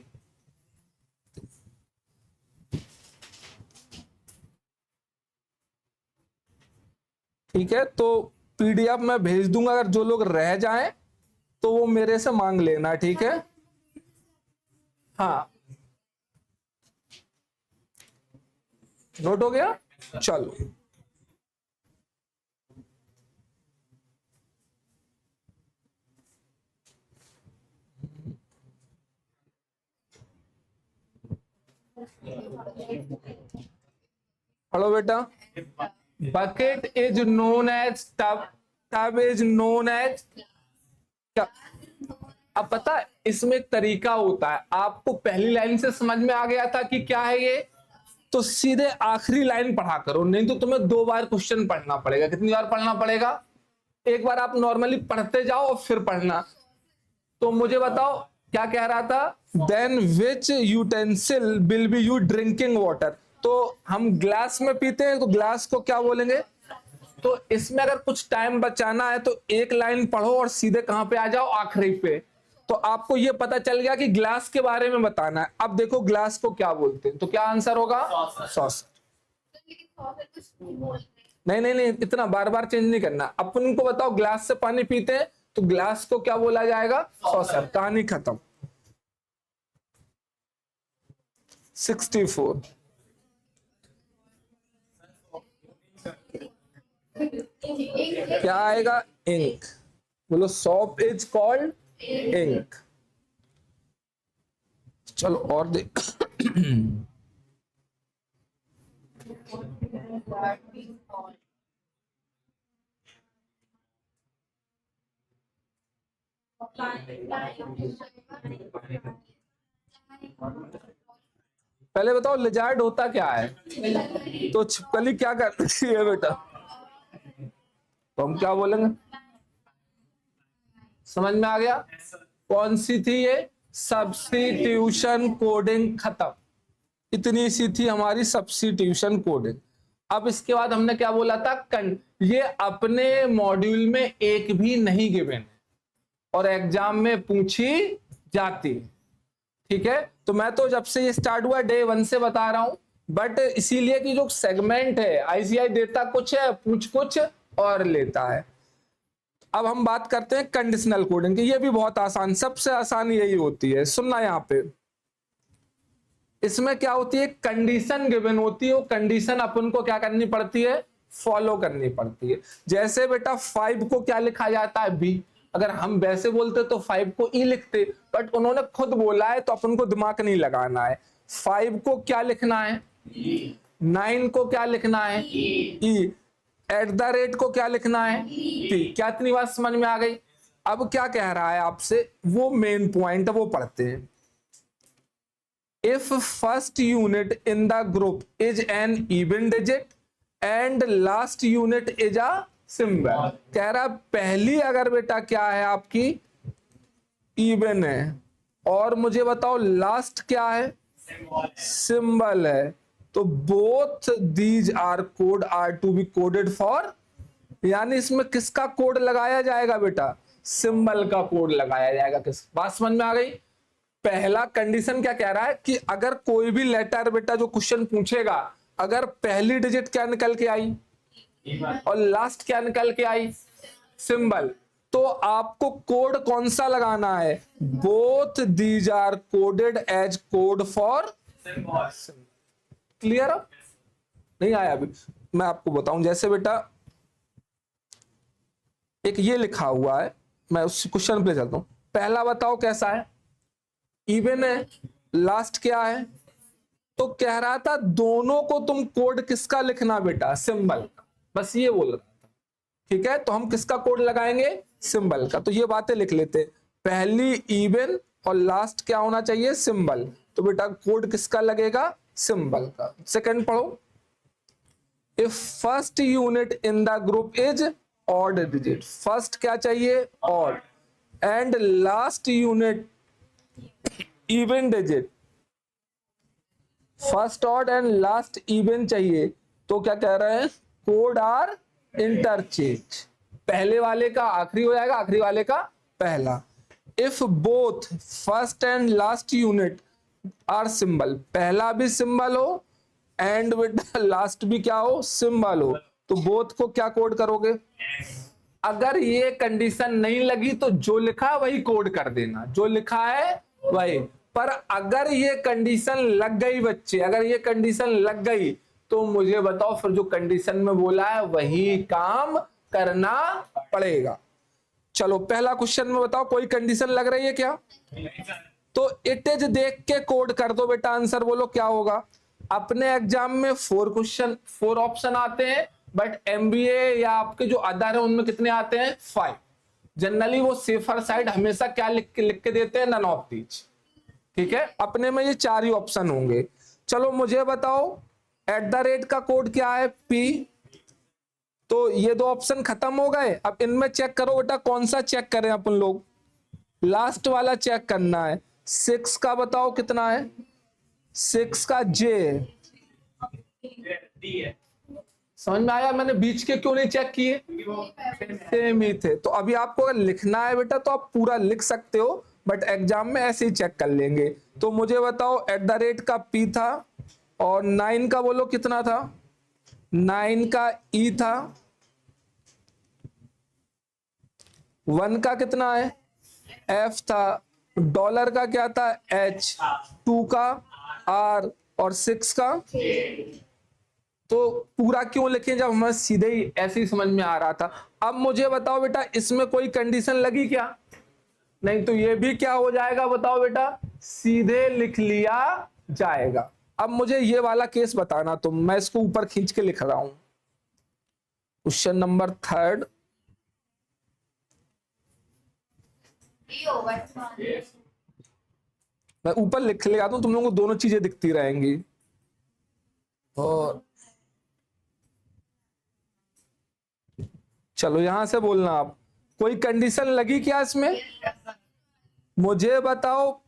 ठीक है तो PDF में भेज दूंगा, अगर जो लोग रह जाएं तो वो मेरे से मांग लेना, ठीक है। हाँ नोट हो गया, चलो। हेलो बेटा, bucket is known as tub, tub is known as, अब पता है इसमें एक तरीका होता है, आपको पहली लाइन से समझ में आ गया था कि क्या है ये, तो सीधे आखिरी लाइन पढ़ा करो, नहीं तो तुम्हें 2 बार क्वेश्चन पढ़ना पड़ेगा। कितनी बार पढ़ना पड़ेगा, एक बार आप नॉर्मली पढ़ते जाओ और फिर पढ़ना। तो मुझे बताओ क्या कह रहा था, then which utensil will be you drinking water, तो हम ग्लास में पीते हैं, तो ग्लास को क्या बोलेंगे। तो इसमें अगर कुछ टाइम बचाना है तो एक लाइन पढ़ो और सीधे कहां पे आ जाओ, आखिरी पे। तो आपको ये पता चल गया कि ग्लास के बारे में बताना है। अब देखो ग्लास को क्या बोलते हैं, तो क्या आंसर होगा, सॉसर। नहीं नहीं नहीं, इतना बार बार चेंज नहीं करना। अपन को बताओ ग्लास से पानी पीते हैं तो ग्लास को क्या बोला जाएगा, सॉसर। कहानी खत्म। 64 क्या आएगा, इंक। बोलो सॉप इज कॉल्ड इंक। चलो और देख। पहले बताओ लिजार्ड होता क्या है? तो छिपकली क्या करती है बेटा? तो हम क्या बोलेंगे? समझ में आ गया? कौन सी थी ये? Substitution coding. खत्म। इतनी सी थी हमारी सब्स्टिट्यूशन कोडिंग। अब इसके बाद हमने क्या बोला था? ये अपने मॉड्यूल में एक भी नहीं गिवन और एग्जाम में पूछी जाती। ठीक है, तो मैं तो जब से ये स्टार्ट हुआ डे 1 से बता रहा हूं, बट इसीलिए कि जो सेगमेंट है आईसीआई देता कुछ है, पूछ कुछ और लेता है। अब हम बात करते हैं कंडीशनल कोडिंग की। ये भी बहुत आसान, सबसे आसान यही होती है। सुनना यहां पे, इसमें क्या होती है? कंडीशन गिवन होती है, वो कंडीशन अपन को क्या करनी पड़ती है? फॉलो करनी पड़ती है। जैसे बेटा 5 को क्या लिखा जाता है? बी। अगर हम वैसे बोलते तो 5 को ई लिखते, बट उन्होंने खुद बोला है तो अपन को दिमाग नहीं लगाना है। 5 को क्या लिखना है? 9 को क्या लिखना है? ई। @ को क्या लिखना है? पी। क्या इतनी बात समझ में आ गई? अब क्या कह रहा है आपसे, वो मेन पॉइंट वो पढ़ते हैं। If first unit in the group is an even digit and last unit is a symbol, कह रहा पहली अगर बेटा क्या है आपकी? इवन है, और मुझे बताओ लास्ट क्या है? सिंबल है। तो both these are code are to be coded for, यानी इसमें किसका कोड लगाया जाएगा बेटा? सिंबल का कोड लगाया जाएगा। किस बात समझ में आ गई? पहला कंडीशन क्या कह रहा है कि अगर कोई भी लेटर बेटा जो क्वेश्चन पूछेगा, अगर पहली डिजिट क्या निकल के आई और लास्ट क्या निकल के आई? सिंबल, तो आपको कोड कौन सा लगाना है? Both these are coded as code for. Clear? नहीं आया अभी? मैं आपको बताऊं, जैसे बेटा एक ये लिखा हुआ है, मैं उस क्वेश्चन पे चलता हूं। पहला बताओ कैसा है? इवन है, लास्ट क्या है? तो कह रहा था दोनों को तुम कोड किसका लिखना बेटा? सिंबल का। बस ये बोल रहा था। ठीक है, तो हम किसका कोड लगाएंगे? सिंबल का। तो ये बातें लिख लेते, पहली इवन और लास्ट क्या होना चाहिए? सिंबल। तो बेटा कोड किसका लगेगा? सिंबल का। सेकंड पढ़ो, if first unit in the group is odd digit, first क्या चाहिए? Odd, and last unit even digit. First odd and last even चाहिए, तो क्या कह रहे हैं? Code are interchange. पहले वाले का आखिरी हो जाएगा, आखिरी वाले का पहला। If both first and last unit are symbol, पहला भी सिंबल हो एंड विद लास्ट भी क्या हो? सिंबल हो, तो बोथ को क्या कोड करोगे? अगर ये कंडीशन नहीं लगी तो जो लिखा है वही कोड कर देना, जो लिखा है वही। पर अगर ये कंडीशन लग गई बच्चे, अगर ये कंडीशन लग गई तो मुझे बताओ फिर जो कंडीशन में बोला है वही काम करना पड़ेगा। चलो पहला क्वेश्चन में बताओ कोई कंडीशन लग रही है क्या? तो इट इज देख के कोड कर दो बेटा, आंसर बोलो क्या होगा। अपने एग्जाम में 4 ऑप्शन आते हैं, बट एमबीए या आपके जो अदर है उनमें कितने आते हैं? 5। जनरली वो सेफर साइड हमेशा क्या लिख के देते हैं? None of these. ठीक है, अपने में ये 4 ही ऑप्शन होंगे। चलो मुझे बताओ @ का कोड क्या है? P। तो ये 2 ऑप्शन खत्म हो गए। अब इनमें चेक करो बेटा, कौन सा चेक करें अपन लोग? लास्ट वाला चेक करना है। 6 का बताओ कितना है? 6 का J। समझ में आया? मैंने बीच के क्यों नहीं चेक किए? सेम ही थे। तो अभी आपको अगर लिखना है बेटा तो आप पूरा लिख सकते हो, बट एग्जाम में ऐसे ही चेक कर लेंगे। तो मुझे बताओ @ का P था, और 9 का बोलो कितना था? 9 का E था, 1 का कितना है? F था, डॉलर का क्या था? H, 2 का R, और 6 का। तो पूरा क्यों लिखे जब हमें सीधे ही ऐसे ही समझ में आ रहा था। अब मुझे बताओ बेटा इसमें कोई कंडीशन लगी क्या? नहीं तो ये भी क्या हो जाएगा बताओ बेटा, सीधे लिख लिया जाएगा। अब मुझे ये वाला केस बताना तुम, मैं इसको ऊपर खींच के लिख रहा हूं। क्वेश्चन नंबर 3 मैं ऊपर लिख ले आता हूं, तुम लोगों को दोनों चीजें दिखती रहेंगी। और चलो यहां से बोलना आप, कोई कंडीशन लगी क्या इसमें? मुझे बताओ,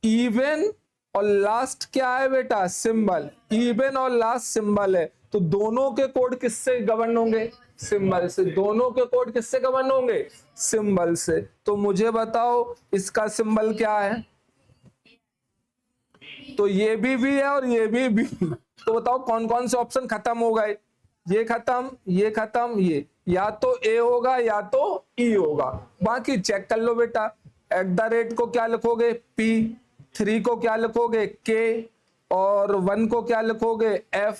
इवन और लास्ट क्या है बेटा? सिंबल। इवन और लास्ट सिंबल है, तो दोनों के कोड किससे गवर्न होंगे? सिंबल से। दोनों के कोड किससे गवर्न होंगे? सिंबल से। तो मुझे बताओ इसका सिंबल क्या है? तो ये भी है और ये भी। तो बताओ कौन कौन से ऑप्शन खत्म हो गए? ये खत्म, ये खत्म, ये या तो ए होगा या तो ई होगा। बाकी चेक कर लो बेटा। @ को क्या लिखोगे? P, 3 को क्या लिखोगे? K, और 1 को क्या लिखोगे? F,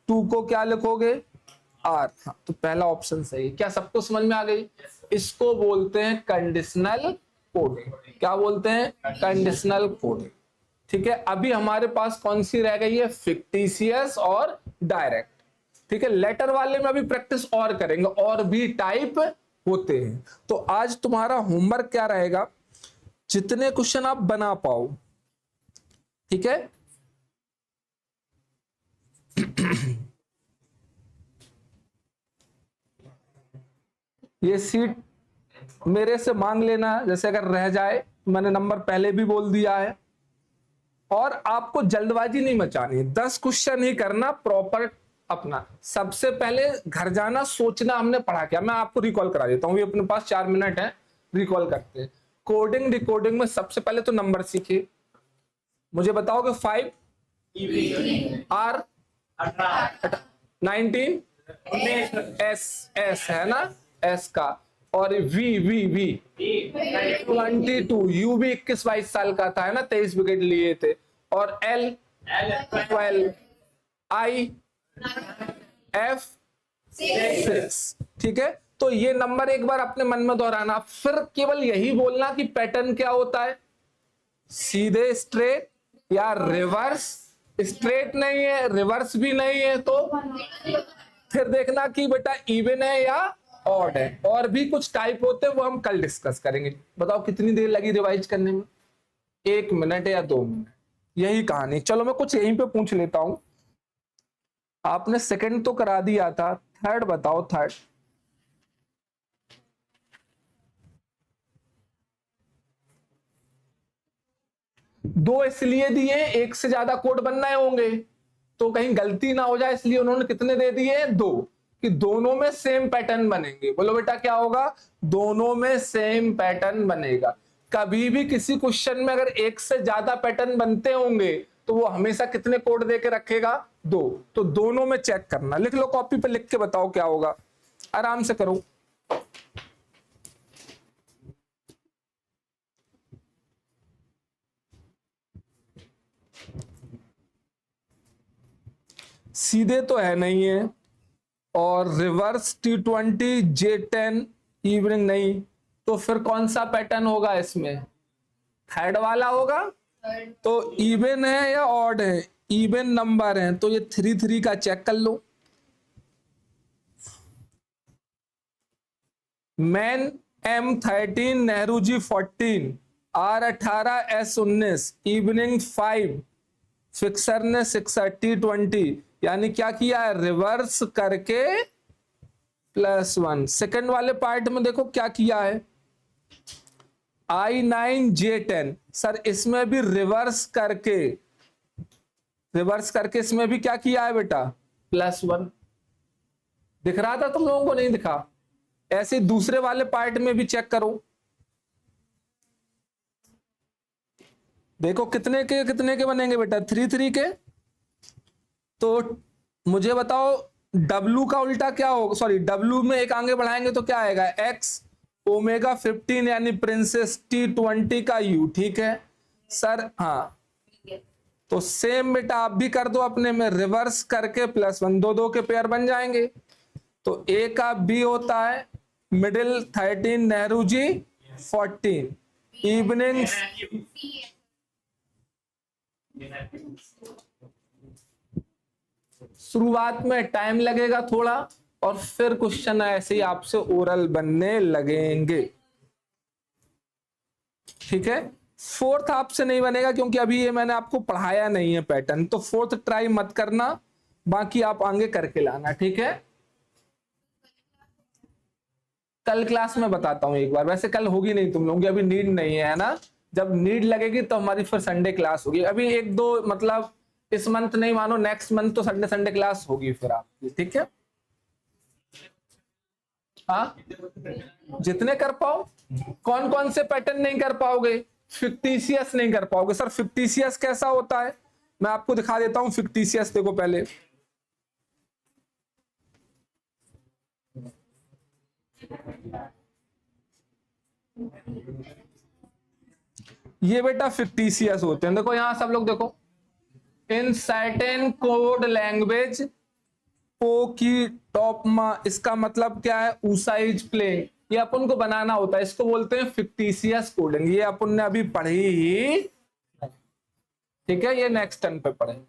2 को क्या लिखोगे? R। हाँ, तो पहला ऑप्शन सही। क्या सबको समझ में आ गई? इसको बोलते हैं कंडीशनल कोडिंग। क्या बोलते हैं? Conditional coding. ठीक है, अभी हमारे पास कौन सी रह गई है? फिक्टिशियस और डायरेक्ट। ठीक है, लेटर वाले में अभी प्रैक्टिस और करेंगे, और भी टाइप होते हैं। तो आज तुम्हारा होमवर्क क्या रहेगा? जितने क्वेश्चन आप बना पाओ, ठीक है। ये सीट मेरे से मांग लेना, जैसे अगर रह जाए, मैंने नंबर पहले भी बोल दिया है। और आपको जल्दबाजी नहीं मचानी, 10 क्वेश्चन ही करना प्रॉपर अपना। सबसे पहले घर जाना सोचना हमने पढ़ा क्या। मैं आपको रिकॉल करा देता हूँ, अपने पास 4 मिनट है, रिकॉल करते हैं। कोडिंग डिकोडिंग में सबसे पहले तो नंबर सीखिए। मुझे बताओ कि 5 R 19 S है ना, S का, और V 22, U भी 21-22 साल का था, है ना, 23 विकेट लिए थे। और L 12, I F 6। ठीक है, तो ये नंबर एक बार अपने मन में दोहराना, फिर केवल यही बोलना कि पैटर्न क्या होता है, सीधे स्ट्रेट या रिवर्स। स्ट्रेट नहीं है, रिवर्स भी नहीं है, तो फिर देखना कि बेटा इवन है या ऑड है। और भी कुछ टाइप होते हैं, वो हम कल डिस्कस करेंगे। बताओ कितनी देर लगी रिवाइज करने में? 1 मिनट या 2 मिनट, यही कहानी। चलो मैं कुछ यहीं पे पूछ लेता हूं। आपने सेकंड तो करा दिया था, थर्ड बताओ। थर्ड दो इसलिए दिए, एक से ज्यादा कोड बनना होंगे तो कहीं गलती ना हो जाए, इसलिए उन्होंने कितने दे दिए? 2, कि दोनों में सेम पैटर्न बनेंगे। बोलो बेटा क्या होगा? दोनों में सेम पैटर्न बनेगा। कभी भी किसी क्वेश्चन में अगर एक से ज्यादा पैटर्न बनते होंगे तो वो हमेशा कितने कोड दे के रखेगा? 2। तो दोनों में चेक करना। लिख लो, कॉपी पे लिख के बताओ क्या होगा, आराम से करो। सीधे तो है नहीं है, और रिवर्स T20 J10 इवनिंग नहीं, तो फिर कौन सा पैटर्न होगा इसमें? थर्ड वाला होगा। तो इवन है या ऑड है? इवन नंबर है, तो ये 3 का चेक कर लो। Man M13, Nehru ji 14, R18, S19, evening 5, fixer ने 6 T20, यानी क्या किया है? रिवर्स करके +1। सेकंड वाले पार्ट में देखो क्या किया है, I9 J10। सर इसमें भी रिवर्स करके इसमें भी क्या किया है बेटा? +1। दिख रहा था तुम लोगों को? नहीं दिखा? ऐसे दूसरे वाले पार्ट में भी चेक करो। देखो कितने के बनेंगे बेटा? 3 के। तो मुझे बताओ W का उल्टा क्या होगा? सॉरी, W में एक आगे बढ़ाएंगे तो क्या आएगा? X, ओमेगा 15 यानी प्रिंसेस T20 का U। ठीक है सर? हाँ, तो सेम बेटा आप भी कर दो अपने में, रिवर्स करके +1, 2 के पेयर बन जाएंगे। तो A का B होता है मिडिल 13, नेहरू जी 14, इवनिंग्स, शुरुआत में टाइम लगेगा थोड़ा और फिर क्वेश्चन ऐसे ही आपसे ओरल बनने लगेंगे। ठीक है, फोर्थ आपसे नहीं बनेगा क्योंकि अभी ये मैंने आपको पढ़ाया नहीं है पैटर्न, तो फोर्थ ट्राई मत करना, बाकी आप आगे करके लाना। ठीक है, कल क्लास में बताता हूं एक बार, वैसे कल होगी नहीं तुम लोगों की, अभी नीड नहीं है ना, जब नीड लगेगी तो हमारी फिर संडे क्लास होगी। अभी एक दो मतलब इस मंथ नहीं मानो, नेक्स्ट मंथ तो संडे संडे क्लास होगी फिर आपकी। ठीक है, हाँ जितने कर पाओ। कौन कौन से पैटर्न नहीं कर पाओगे? फिक्टिशियस नहीं कर पाओगे। सर फिक्टिशियस कैसा होता है, मैं आपको दिखा देता हूं फिक्टिशियस। देखो पहले ये बेटा फिक्टिशियस होते हैं। देखो यहां सब लोग देखो, इन सर्टेन कोड लैंग्वेज पो की टॉप मा, इसका मतलब क्या है? ऊसाइज प्लेइंग, ये अपन को बनाना होता है, इसको बोलते हैं फिक्टिशियस कोडिंग। ये अपन ने अभी पढ़ी ही, ठीक है, ये नेक्स्ट टर्न पे पढ़ेंगे।